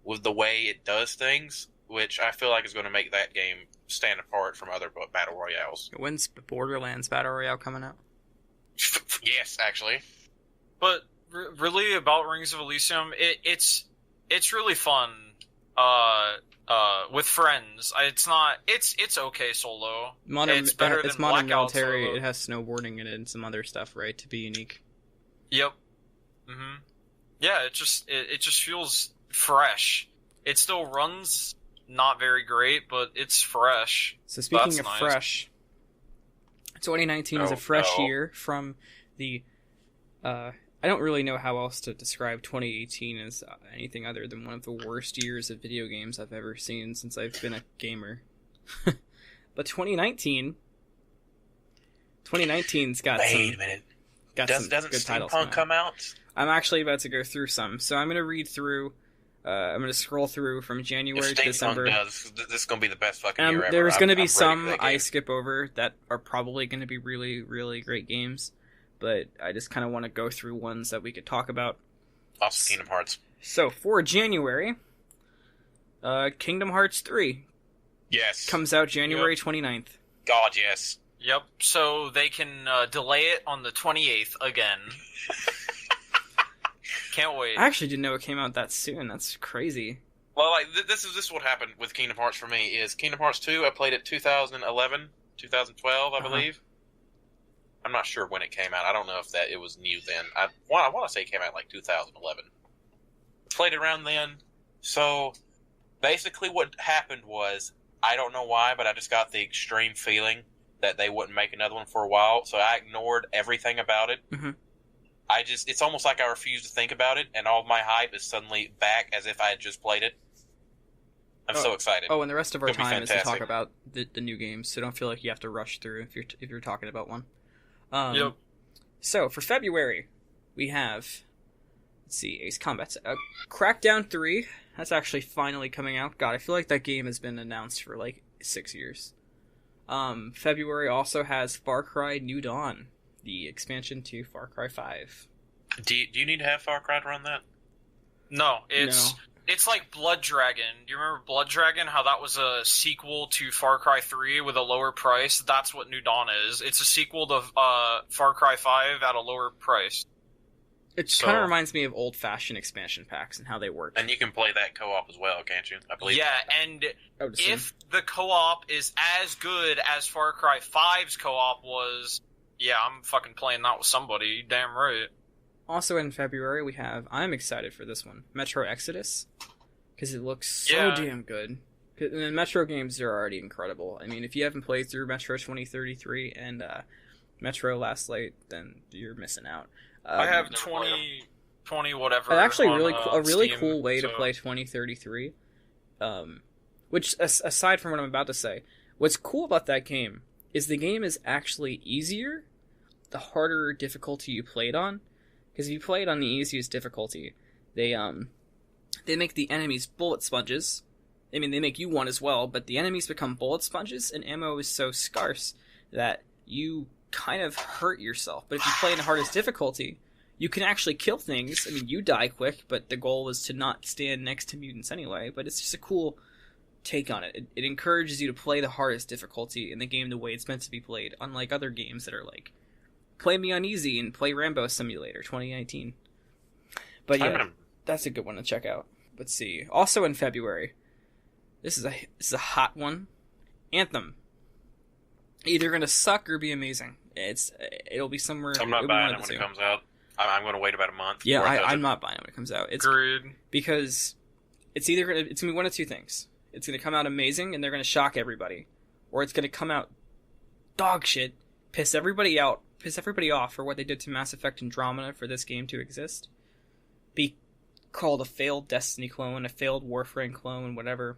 with the way it does things. which I feel like is going to make that game stand apart from other battle royales. When's Borderlands Battle Royale coming out? Yes, actually. But really, about Rings of Elysium, it's really fun. With friends, it's okay solo. It's better than modern Blackout military. solo. It has snowboarding in it and some other stuff, right, to be unique. Yep. Yeah, it just feels fresh. It still runs not very great, but it's fresh. So speaking of nice. fresh, 2019 is a fresh year from the. I don't really know how else to describe 2018 as anything other than one of the worst years of video games I've ever seen since I've been a gamer. But 2019's got Wait a minute. Doesn't good titles. Steampunk come out? I'm actually about to go through some, so I'm going to read through. I'm going to scroll through from January to December. This is going to be the best fucking year ever. There's going to be some I skip over that are probably going to be really, really great games, but I just kind of want to go through ones that we could talk about. Also, Kingdom Hearts. So for January, Kingdom Hearts 3. Yes. Comes out January 29th. God, yes. Yep. So they can delay it on the 28th again. Can't wait. I actually didn't know it came out that soon. That's crazy. Well, like this is what happened with Kingdom Hearts for me. Is Kingdom Hearts 2? I played it 2011, 2012, I believe. I'm not sure when it came out. I don't know if it was new then. I want to say it came out like 2011. Played it around then. So basically, what happened was, I don't know why, but I just got the extreme feeling that they wouldn't make another one for a while. So I ignored everything about it. Mm-hmm. It's almost like I refuse to think about it, and all of my hype is suddenly back as if I had just played it. I'm so excited. Oh, and the rest of our time is to talk about the new games, so don't feel like you have to rush through if you're talking about one. Yep. So for February, we have, let's see, Ace Combat, Crackdown 3. That's actually finally coming out. God, I feel like that game has been announced for like 6 years. February also has Far Cry New Dawn, the expansion to Far Cry 5. Do you need to have Far Cry to run that? No, it's like Blood Dragon. Do you remember Blood Dragon? How that was a sequel to Far Cry 3 with a lower price? That's what New Dawn is. It's a sequel to Far Cry 5 at a lower price. It kind of reminds me of old-fashioned expansion packs and how they work. And you can play that co-op as well, can't you? I believe. Yeah, and if the co-op is as good as Far Cry 5's co-op was, yeah, I'm fucking playing that with somebody. Damn right. Also in February, I'm excited for this one, Metro Exodus, because it looks so damn good. And Metro games are already incredible. I mean, if you haven't played through Metro 2033 and Metro Last Light, then you're missing out. I have 20 whatever. Actually, on, a really Steam, cool way to play 2033. Which, aside from what I'm about to say, what's cool about that game is the game is actually easier the harder difficulty you played on. Because if you play it on the easiest difficulty, they make the enemies bullet sponges. I mean, they make you one as well, but the enemies become bullet sponges, and ammo is so scarce that you kind of hurt yourself. But if you play in the hardest difficulty, you can actually kill things. I mean, you die quick, but the goal is to not stand next to mutants anyway. But it's just a cool take on it. It encourages you to play the hardest difficulty in the game the way it's meant to be played, unlike other games that are like, play me on easy and play Rambo Simulator 2019. But yeah, that's a good one to check out. Let's see. Also in February, this is a hot one. Anthem. Either gonna suck or be amazing. It'll be somewhere. I'm not buying it when it comes out. I'm going to wait about a month. Yeah, I'm not buying it when it comes out. It's Agreed. Because it's gonna be one of two things. It's gonna come out amazing and they're gonna shock everybody, or it's gonna come out dog shit, piss everybody off for what they did to Mass Effect Andromeda for this game to exist. Be called a failed Destiny clone, a failed Warframe clone, whatever.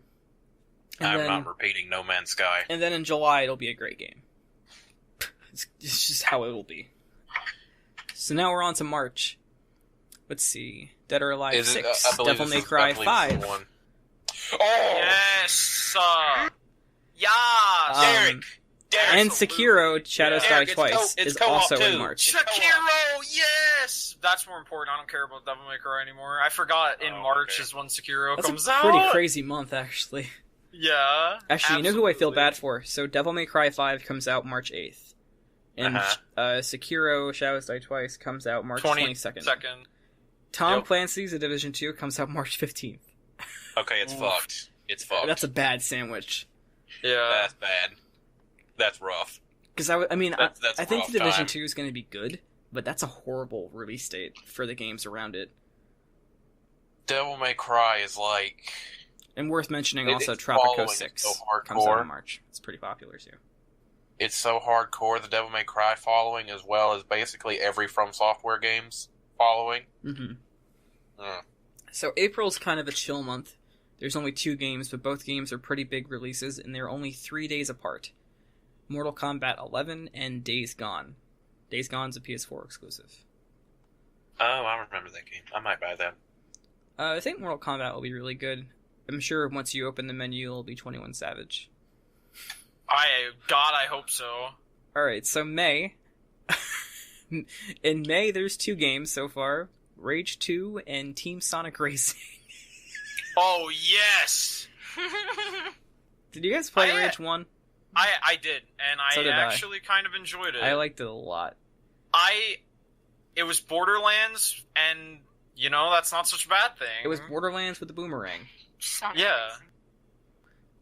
I'm not repeating No Man's Sky. And then in July, it'll be a great game. It's just how it will be. So now we're on to March. Let's see. Dead or Alive 6, Devil May Cry 5. Oh! Yes! Derek! And Sekiro, Shadows Die Twice, is also in March. Sekiro, yes! That's more important. I don't care about Devil May Cry anymore. I forgot in March is when Sekiro comes out. That's a pretty crazy month, actually. Yeah. Actually, you know who I feel absolutely. bad for? So Devil May Cry 5 comes out March 8th. And Sekiro Shadows Die Twice comes out March 22nd. Tom Yep. Clancy's The Division 2 comes out March 15th. Okay, it's fucked. It's fucked. That's a bad sandwich. Yeah. That's bad. That's rough. Because I think a The rough Division time. 2 is going to be good, but that's a horrible release date for the games around it. Devil May Cry is like... And worth mentioning It- also its Tropico following is 6 so comes out hardcore. in March. It's pretty popular too. It's so hardcore, the Devil May Cry following, as well as basically every From Software game's following. Mm-hmm. Mm. So April's kind of a chill month. There's only 2 games, but both games are pretty big releases, and they're only 3 days apart. Mortal Kombat 11 and Days Gone. Days Gone's a PS4 exclusive. Oh, I remember that game. I might buy that. I think Mortal Kombat will be really good. I'm sure once you open the menu, it'll be 21 Savage. I hope so. Alright, so May. In May, there's 2 games so far. Rage 2 and Team Sonic Racing. Oh, yes! Did you guys play I- Rage 1? I did, and So did I. actually kind of enjoyed it. I liked it a lot. It was Borderlands, and, you know, that's not such a bad thing. It was Borderlands with the boomerang. Sonic Yeah.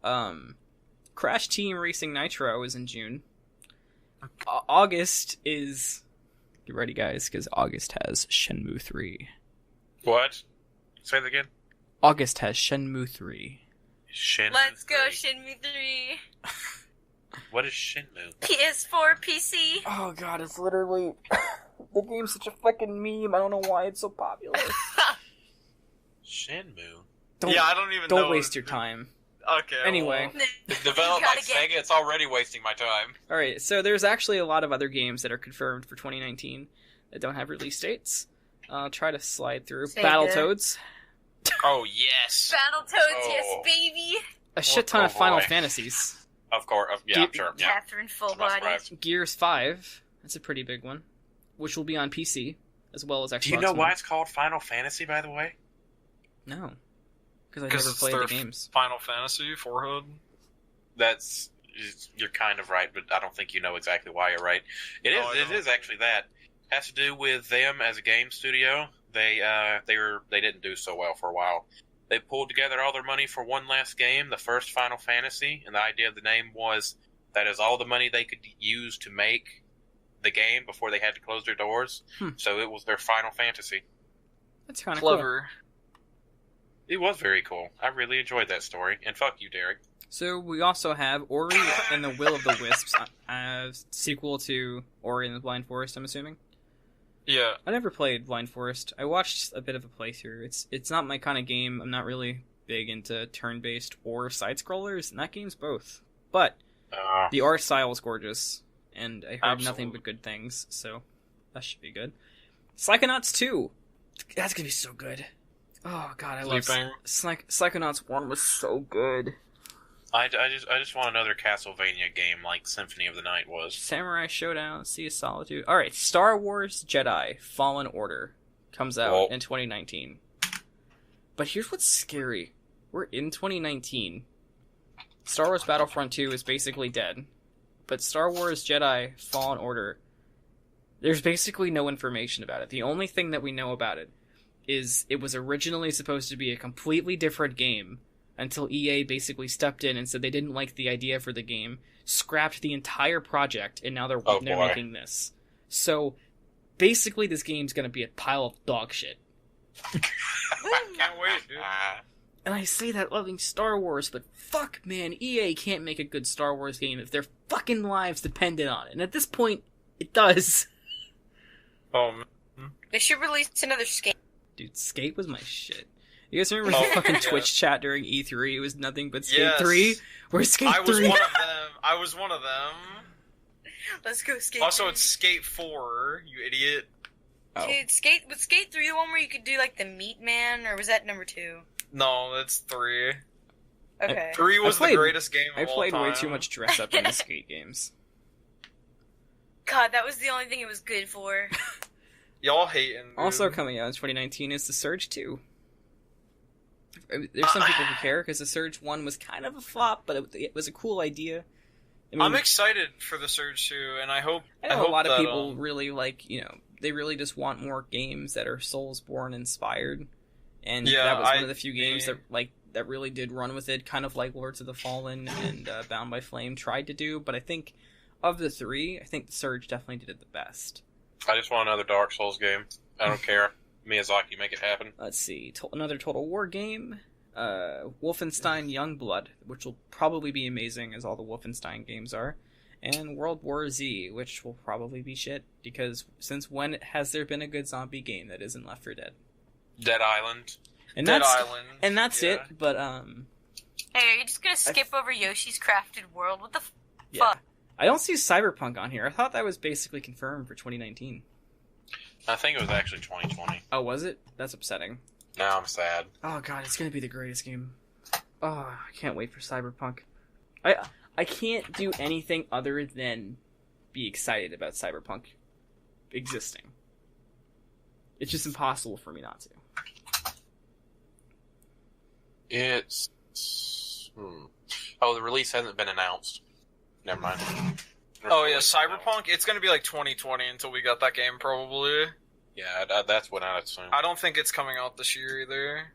Racing. Crash Team Racing Nitro is in June. August is... Get ready, guys, because August has Shenmue 3. What? Say that again? August has Shenmue 3. Shenmue Let's go, 3. Shenmue 3. What is Shenmue? PS4, PC. Oh god, it's literally... the game's such a fucking meme. I don't know why it's so popular. Shenmue? Yeah, I don't even know. Don't waste your time. Okay. Anyway. It's developed by Sega, it's already wasting my time. Alright, so there's actually a lot of other games that are confirmed for 2019 that don't have release dates. I'll try to slide through. Sega. Battletoads. Oh, yes. Battletoads, yes, Oh. baby. A shit ton of Oh, Final boy. Fantasies. Of course, yeah, Ge- sure, yeah. Catherine Full I'm not Body. surprised. Gears 5. That's a pretty big one. Which will be on PC, as well as Xbox Do you know One. why it's called Final Fantasy, by the way? No. Because I 'Cause never it's played their the games. Final Fantasy, Forehead. You're kind of right, but I don't think you know exactly why you're right. It Oh, I is. don't. It is actually that. It has to do with them as a game studio. They didn't do so well for a while. They pulled together all their money for one last game, the first Final Fantasy, and the idea of the name was that is all the money they could use to make the game before they had to close their doors. So it was their Final Fantasy. That's kind of cool. Clever. It was very cool. I really enjoyed that story. And fuck you, Derek. So we also have Ori and the Will of the Wisps, sequel to Ori and the Blind Forest, I'm assuming. Yeah. I never played Blind Forest. I watched a bit of a playthrough. It's not my kind of game. I'm not really big into turn-based or side-scrollers, and that game's both. But the art style is gorgeous, and I heard nothing but good things, so that should be good. Psychonauts 2! That's gonna be so good. Oh god, I love Psychonauts 1 was so good. I just want another Castlevania game like Symphony of the Night was. Samurai Showdown, Sea of Solitude. Alright, Star Wars Jedi Fallen Order comes out in 2019. But here's what's scary. We're in 2019. Star Wars Battlefront 2 is basically dead. But Star Wars Jedi Fallen Order, there's basically no information about it. The only thing that we know about it is it was originally supposed to be a completely different game until EA basically stepped in and said they didn't like the idea for the game, scrapped the entire project, and now they're making this. So, basically this game's gonna be a pile of dog shit. Can't wait, dude. And I say that loving Star Wars, but fuck, man, EA can't make a good Star Wars game if their fucking lives depended on it. And at this point, it does. They should release another Skate. Dude, Skate was my shit. You guys remember the fucking Twitch chat during E3? It was nothing but Skate 3? Where's Skate 3? I was one of them. Let's go Skate Also, 3. it's Skate 4, you idiot. Oh. Dude, was Skate 3 the one where you could do, like, the Meat Man, or was that number 2? No, that's 3. Okay. 3 was the greatest game of all I played time. way too much dress up in the Skate games. God, that was the only thing it was good for. Y'all hating, dude. Also coming out in 2019 is The Surge 2. There's some people who care because the Surge 1 was kind of a flop, but it was a cool idea. I mean, I'm excited for the Surge 2, and I hope a lot of people really they really just want more games that are Soulsborne inspired, and that was one of the few games that really did run with it, kind of like Lords of the Fallen and Bound by Flame tried to do. But I think of the three, I think the Surge definitely did it the best. I just want another Dark Souls game. I don't care. Miyazaki, make it happen. Let's see. Another Total War game. Wolfenstein Youngblood, which will probably be amazing, as all the Wolfenstein games are. And World War Z, which will probably be shit, because since when has there been a good zombie game that isn't Left 4 Dead? Dead Island. And that's it, but Hey, are you just gonna skip over Yoshi's Crafted World? What the fuck? Yeah. I don't see Cyberpunk on here. I thought that was basically confirmed for 2019. I think it was actually 2020. Oh, was it? That's upsetting. Now I'm sad. Oh god, it's gonna be the greatest game. Oh, I can't wait for Cyberpunk. I can't do anything other than be excited about Cyberpunk existing. It's just impossible for me not to. Oh, the release hasn't been announced. Never mind. Oh yeah, Cyberpunk. It's gonna be like 2020 until we got that game, probably. Yeah, that's what I'd assume. I don't think it's coming out this year either.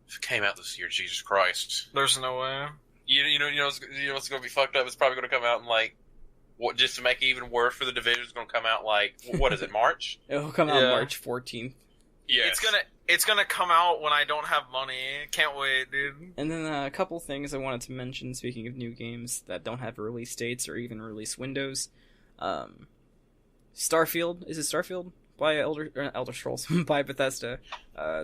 If it came out this year, Jesus Christ. There's no way. You know what's gonna be fucked up? It's probably gonna come out in just to make it even worse for the Division, it's gonna come out what is it, March? It'll come out March 14th. Yeah. It's gonna come out when I don't have money. Can't wait, dude. And then a couple things I wanted to mention, speaking of new games that don't have release dates or even release windows. Starfield. Is it Starfield? By Elder Scrolls. By Bethesda.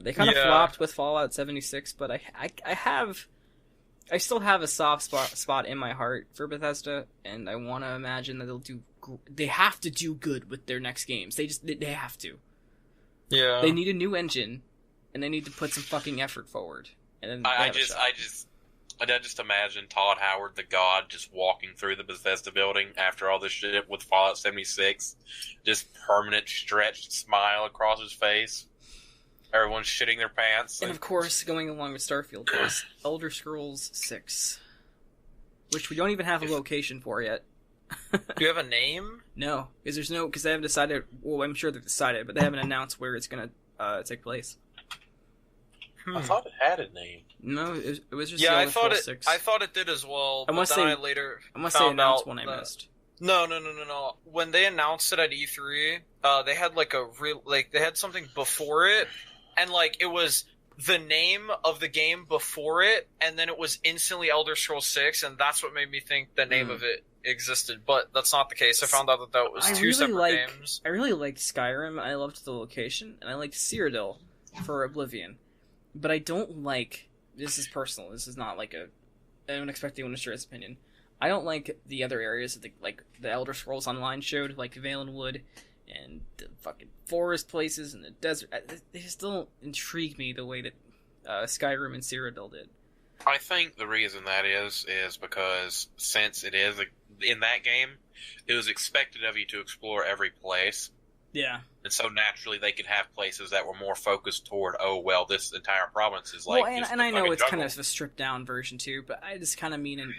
They kind of flopped with Fallout 76, but I still have a soft spot in my heart for Bethesda, and I want to imagine that they have to do good with their next games. They have to. Yeah. They need a new engine, and they need to put some fucking effort forward. And then I just imagine Todd Howard, the god, just walking through the Bethesda building after all this shit with Fallout 76. Just permanent stretched smile across his face. Everyone's shitting their pants. And of course, going along with Starfield is Elder Scrolls 6. Which we don't even have a location for yet. Do you have a name? No, because they haven't decided. Well, I'm sure they've decided, but they haven't announced where it's gonna take place. I thought it had a name. No, it was just I thought it. 6. I thought it did as well. Unless but then they I later they announced one I missed. No. When they announced it at E3, they had they had something before it, and it was the name of the game before it, and then it was instantly Elder Scrolls 6, and that's what made me think the name of it existed, but that's not the case. I found out that was two separate games. I really liked Skyrim, I loved the location, and I liked Cyrodiil for Oblivion. But I don't like... This is personal, this is not I don't expect anyone to share his opinion. I don't like the other areas that the Elder Scrolls Online showed, like Valenwood, and the fucking forest places, and the desert. They just don't intrigue me the way that Skyrim and Cyrodiil did. I think the reason that is because since it is in that game, it was expected of you to explore every place. Yeah. And so naturally they could have places that were more focused toward, this entire province is and I know it's jungle. Kind of a stripped down version too, but I just kind of mean in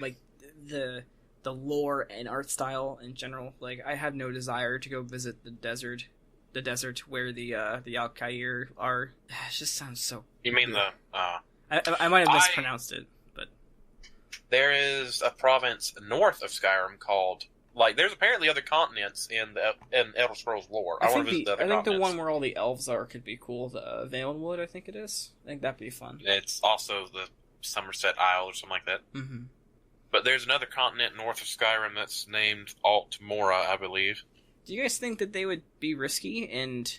the lore and art style in general. I have no desire to go visit the desert where the Alcair are. It just sounds so... You mean the... I might have mispronounced it, but... There is a province north of Skyrim called... there's apparently other continents in Elder Scrolls lore. I want to visit the other continents. The one where all the elves are could be cool. The Valenwood, I think it is. I think that'd be fun. It's also the Somerset Isle or something like that. Mm-hmm. But there's another continent north of Skyrim that's named Altmora, I believe. Do you guys think that they would be risky and,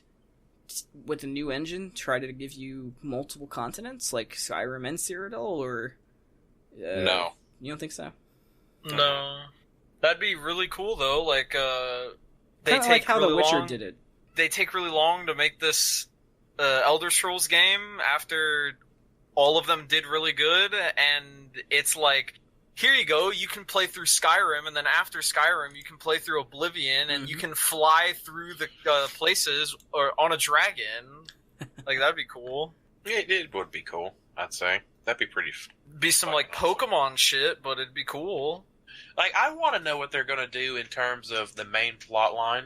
with a new engine, try to give you multiple continents, like Skyrim and Cyrodiil, or... no. You don't think so? No. That'd be really cool, though. They take like how really The Witcher long, did it. They take really long to make this Elder Scrolls game after all of them did really good, and it's here you go, you can play through Skyrim, and then after Skyrim, you can play through Oblivion, and you can fly through the places or on a dragon. That'd be cool. It would be cool, I'd say. That'd be pretty... Be some, like, Pokemon shit, but it'd be cool. Like, I want to know what they're going to do in terms of the main plot line.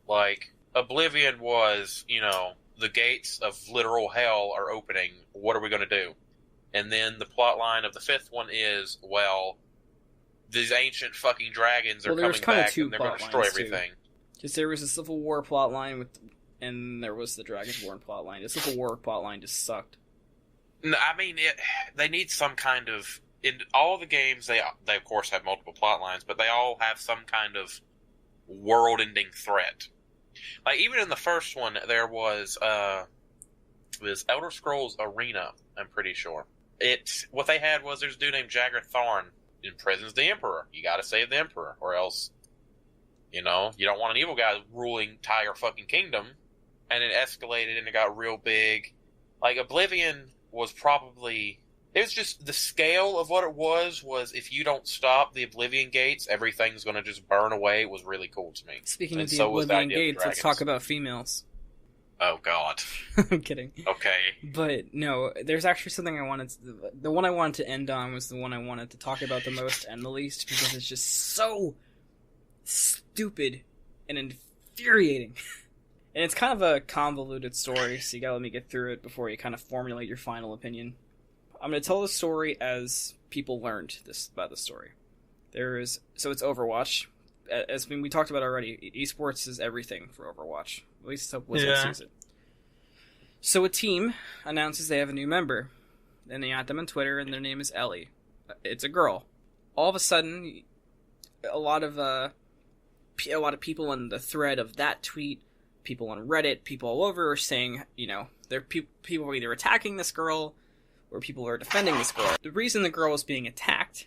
Like, Oblivion was, you know, the gates of literal hell are opening. What are we going to do? And then the plot line of the fifth one is, well, these ancient fucking dragons are coming back and they're going to destroy everything. Because there was a Civil War plot line and there was the Dragonborn plot line. The Civil War plot line just sucked. No, I mean, they need some kind of... In all the games, they of course have multiple plot lines, but they all have some kind of world-ending threat. Like, even in the first one, there was Elder Scrolls Arena, I'm pretty sure. What they had was there's a dude named Jagger Tharn imprisons the Emperor. You gotta save the Emperor, or else, you know, you don't want an evil guy ruling entire fucking kingdom. And it escalated and it got real big. Like, Oblivion was probably... It was just the scale of what it was if you don't stop the Oblivion gates, everything's going to just burn away. It was really cool to me. Speaking of the Oblivion gates, let's talk about females. Oh, God. I'm kidding. Okay. But, no, there's actually something I wanted to... The one I wanted to end on was the one I wanted to talk about the most and the least, because it's just so stupid and infuriating. And it's kind of a convoluted story, so you gotta let me get through it before you kind of formulate your final opinion. I'm going to tell the story as people learned about the story. So it's Overwatch. As we talked about already, esports is everything for Overwatch. At least Blizzard sees it. So a team announces they have a new member. And they add them on Twitter, and their name is Ellie. It's a girl. All of a sudden, a lot of people in the thread of that tweet, people on Reddit, people all over are saying, you know, people are either attacking this girl, or people are defending this girl. The reason the girl was being attacked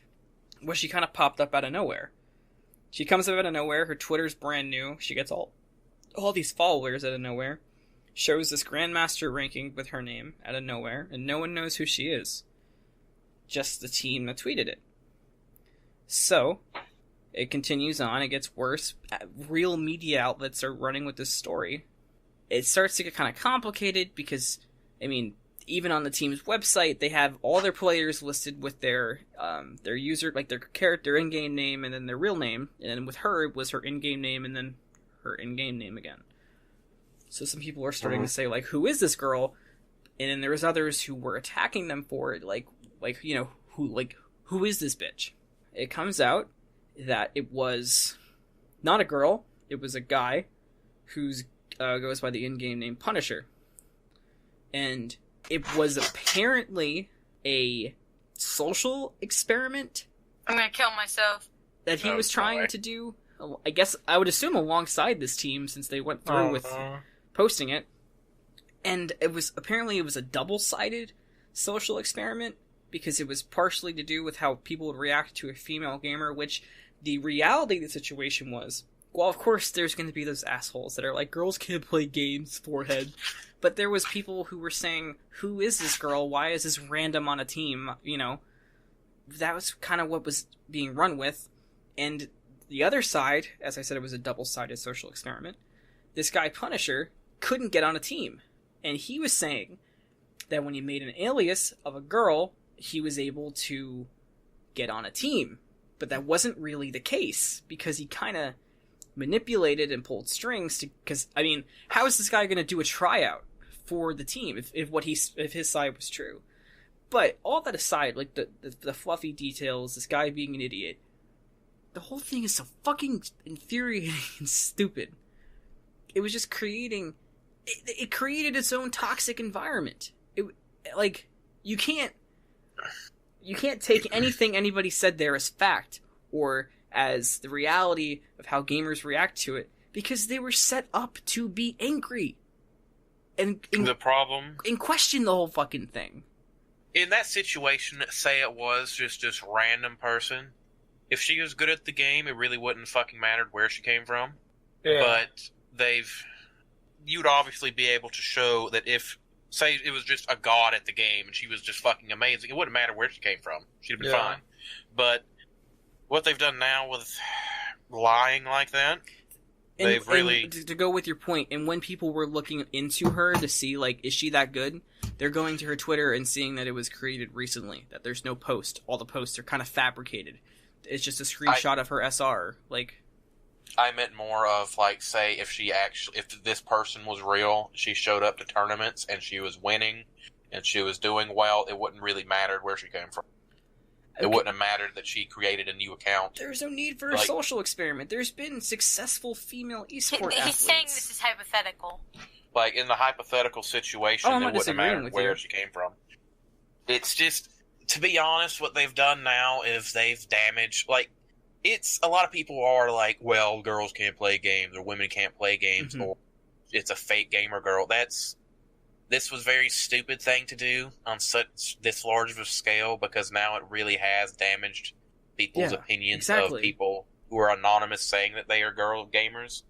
was she kind of popped up out of nowhere. She comes up out of nowhere, her Twitter's brand new, she gets all these followers out of nowhere, shows this Grandmaster ranking with her name out of nowhere, and no one knows who she is. Just the team that tweeted it. So, it continues on, it gets worse, real media outlets are running with this story. It starts to get kind of complicated because, I mean, even on the team's website, they have all their players listed with their user, like their character in-game name and then their real name. And then with her, it was her in-game name and then her in-game name again. So some people are starting to say, like, who is this girl? And then there was others who were attacking them for it, like you know, who is this bitch? It comes out that it was not a girl, it was a guy who's goes by the in-game name Punisher. And it was apparently a social experiment. I'm gonna kill myself. That he was trying to do. I guess I would assume alongside this team, since they went through with posting it. And it was a double-sided social experiment, because it was partially to do with how people would react to a female gamer, which the reality of the situation was, well, of course there's going to be those assholes that are like, girls can't play games, forehead. But there was people who were saying, who is this girl? Why is this random on a team? You know, that was kind of what was being run with. And the other side, as I said, it was a double-sided social experiment. This guy, Punisher, couldn't get on a team. And he was saying that when he made an alias of a girl, he was able to get on a team. But that wasn't really the case, because he kind of manipulated and pulled strings to, because, I mean, how is this guy going to do a tryout for the team if his side was true? But all that aside, like the fluffy details, this guy being an idiot, the whole thing is so fucking infuriating and stupid. It was just creating, it created its own toxic environment. You can't take anything anybody said there as fact or as the reality of how gamers react to it, because they were set up to be angry and the problem and question the whole fucking thing. In that situation, say it was just random person. If she was good at the game, it really wouldn't fucking matter where she came from. Yeah. But you'd obviously be able to show that if, say it was just a god at the game and she was just fucking amazing, it wouldn't matter where she came from. She'd have been fine. But what they've done now with lying like that, they've really... To go with your point, and when people were looking into her to see, like, is she that good? they're going to her Twitter and seeing that it was created recently, that there's no post. All the posts are kind of fabricated. It's just a screenshot of her SR. Like, I meant more of, like, say, if this person was real, she showed up to tournaments and she was winning and she was doing well, it wouldn't really matter where she came from. It wouldn't have mattered that she created a new account. There's no need for a social experiment. There's been successful female esport athletes. He's saying this is hypothetical. Like, in the hypothetical situation, it wouldn't have mattered where she came from. It's just, to be honest, what they've done now is they've damaged, like, it's, a lot of people are like, well, girls can't play games, or women can't play games, or it's a fake gamer girl. This was a very stupid thing to do on this large of a scale, because now it really has damaged people's opinions of people who are anonymous saying that they are girl gamers.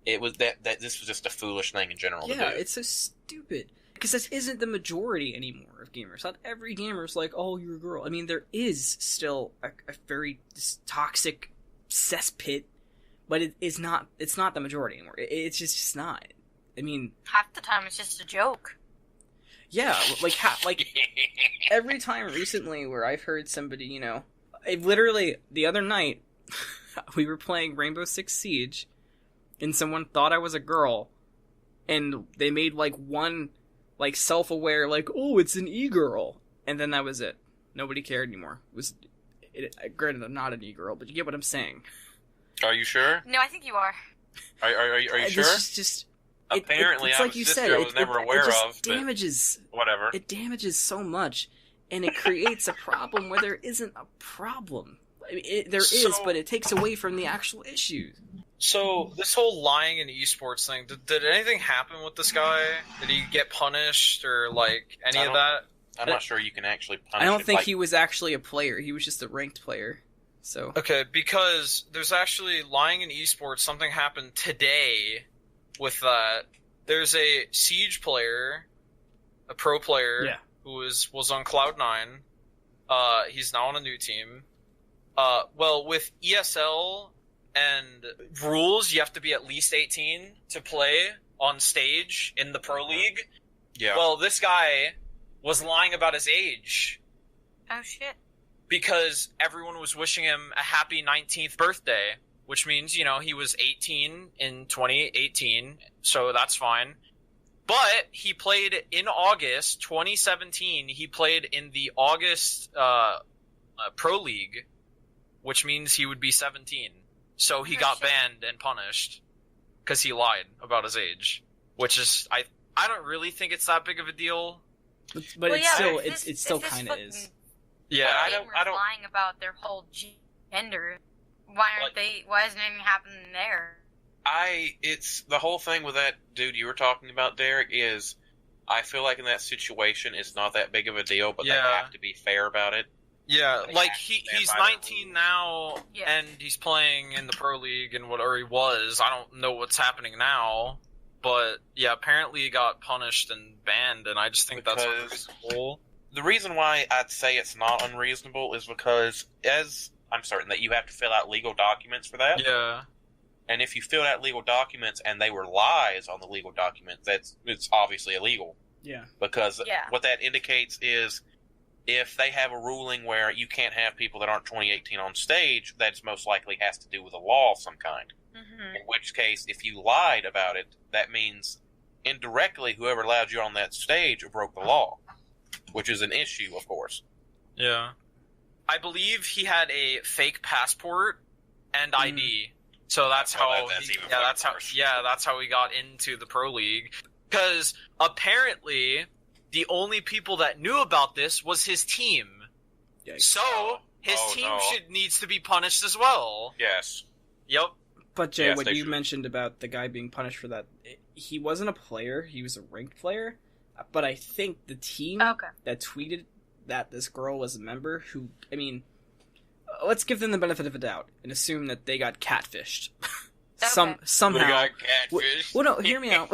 It was that this was just a foolish thing in general to do. Yeah, it's so stupid. Because this isn't the majority anymore of gamers. Not every gamer's like, oh, you're a girl. I mean, there is still a very toxic cesspit, but it's not the majority anymore. It's just not. I mean, half the time it's just a joke. Yeah, like every time recently where I've heard somebody, you know, literally the other night we were playing Rainbow Six Siege, and someone thought I was a girl, and they made like one like self-aware like, oh, it's an e-girl, and then that was it. Nobody cared anymore. Granted, I'm not an e-girl, but you get what I'm saying. Are you sure? No, I think you are. Are you sure? This is just. Apparently, it's like you said, I was never aware of. Damages. Whatever. It damages so much, and it creates a problem where there isn't a problem. I mean, there is, but it takes away from the actual issues. So, this whole lying in esports thing, did anything happen with this guy? Did he get punished, or, like, any of that? I'm not sure you can actually punish I don't think he was actually a player. He was just a ranked player. So okay, because there's actually lying in esports. Something happened today with that. There's a Siege player, a pro player, who was on Cloud9. He's now on a new team. Well, with ESL and rules, you have to be at least 18 to play on stage in the pro league. Yeah. Well, this guy was lying about his age. Oh, shit. Because everyone was wishing him a happy 19th birthday, which means, you know, he was 18 in 2018, so that's fine. But he played in August 2017. He played in the August Pro League, which means he would be 17. So he got banned and punished because he lied about his age, which is I don't really think it's that big of a deal. But it still kind of is. Yeah, I don't lying about their whole gender. Why isn't anything happening there? It's the whole thing with that dude you were talking about, Derek, is I feel like in that situation it's not that big of a deal, but they have to be fair about it. Yeah, like he's 19 now, and he's playing in the Pro League and whatever he was. I don't know what's happening now, but yeah, apparently he got punished and banned, and I just think that's unreasonable. The reason why I'd say it's not unreasonable is because, as I'm certain that you have to fill out legal documents for that. Yeah. And if you filled out legal documents and they were lies on the legal documents, it's obviously illegal. Yeah. Because what that indicates is if they have a ruling where you can't have people that aren't 2018 on stage, that's most likely has to do with a law of some kind. Mm-hmm. In which case, if you lied about it, that means indirectly whoever allowed you on that stage broke the law, which is an issue, of course. Yeah. I believe he had a fake passport and ID. So that's how that's how he got into the Pro League. Because apparently the only people that knew about this was his team. Yikes. So his team needs to be punished as well. Yes. Yep. But Jay, what you mentioned about the guy being punished for that, he wasn't a player, he was a ranked player. But I think the team that tweeted that this girl was a member who, I mean, let's give them the benefit of the doubt and assume that they got catfished. Somehow. They got catfished. Well, no, hear me out.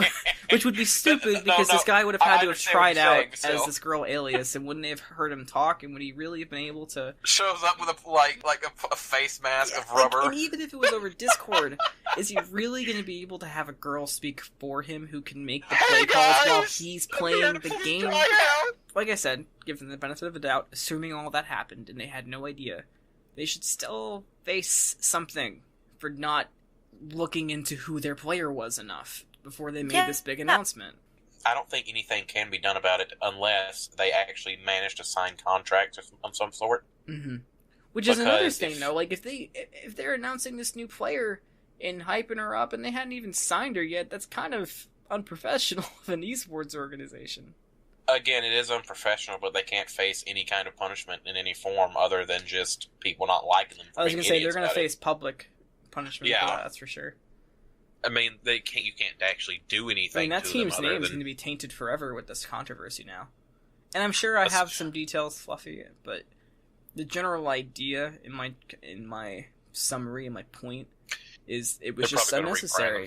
Which would be stupid because this guy would have had to have tried out saying, so. as this girl Alias, and wouldn't they have heard him talk, and would he really have been able to... Shows up with a face mask of rubber. And even if it was over Discord, is he really going to be able to have a girl speak for him who can make the play calls while he's playing the game? Like I said, give them the benefit of the doubt, assuming all that happened and they had no idea, they should still face something for not looking into who their player was enough before they made this big announcement. I don't think anything can be done about it unless they actually manage to sign contracts of some sort. Mm-hmm. Which is another thing, though. Like, if they're announcing this new player and hyping her up and they hadn't even signed her yet, that's kind of unprofessional of an esports organization. Again, it is unprofessional, but they can't face any kind of punishment in any form other than just people not liking them. I was going to say, they're going to face public punishment for that, that's for sure. I mean, you can't actually do anything. I mean, that team's name is going to be tainted forever with this controversy now. And I'm sure I have some details, Fluffy, but the general idea in my summary and my point is it was just unnecessary.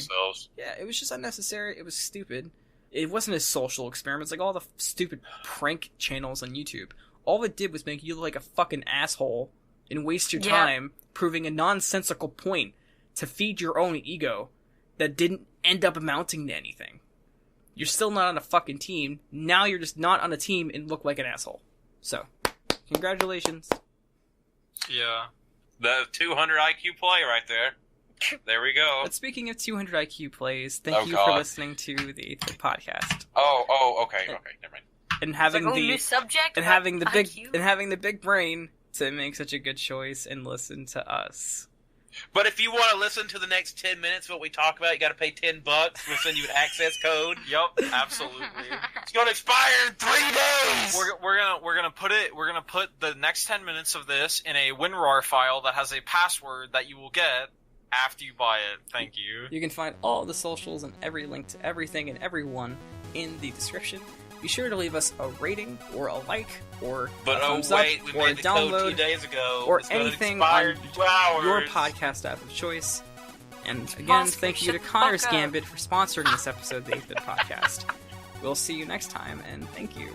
Yeah, it was just unnecessary. It was stupid. It wasn't a social experiment. It's like all the stupid prank channels on YouTube. All it did was make you look like a fucking asshole and waste your time proving a nonsensical point to feed your own ego that didn't end up amounting to anything. You're still not on a fucking team. Now you're just not on a team and look like an asshole. So, congratulations. Yeah. The 200 IQ play right there. There we go. But speaking of 200 IQ plays, thank you for listening to the 8th Bit Podcast. Okay, never mind. And having new subject and having the big brain to make such a good choice and listen to us. But if you want to listen to the next 10 minutes of what we talk about, you got to pay $10. We'll send you an access code. Yep, absolutely. It's going to expire in 3 days. We're gonna put the next 10 minutes of this in a WinRAR file that has a password that you will get after you buy it. Thank you. You can find all the socials and every link to everything and everyone in the description. Be sure to leave us a rating or a like or a thumbs up or a download 2 days ago. or anything on your podcast app of choice. And again, thank you to Connor's Gambit for sponsoring this episode of the 8th Bit Podcast. We'll see you next time, and thank you.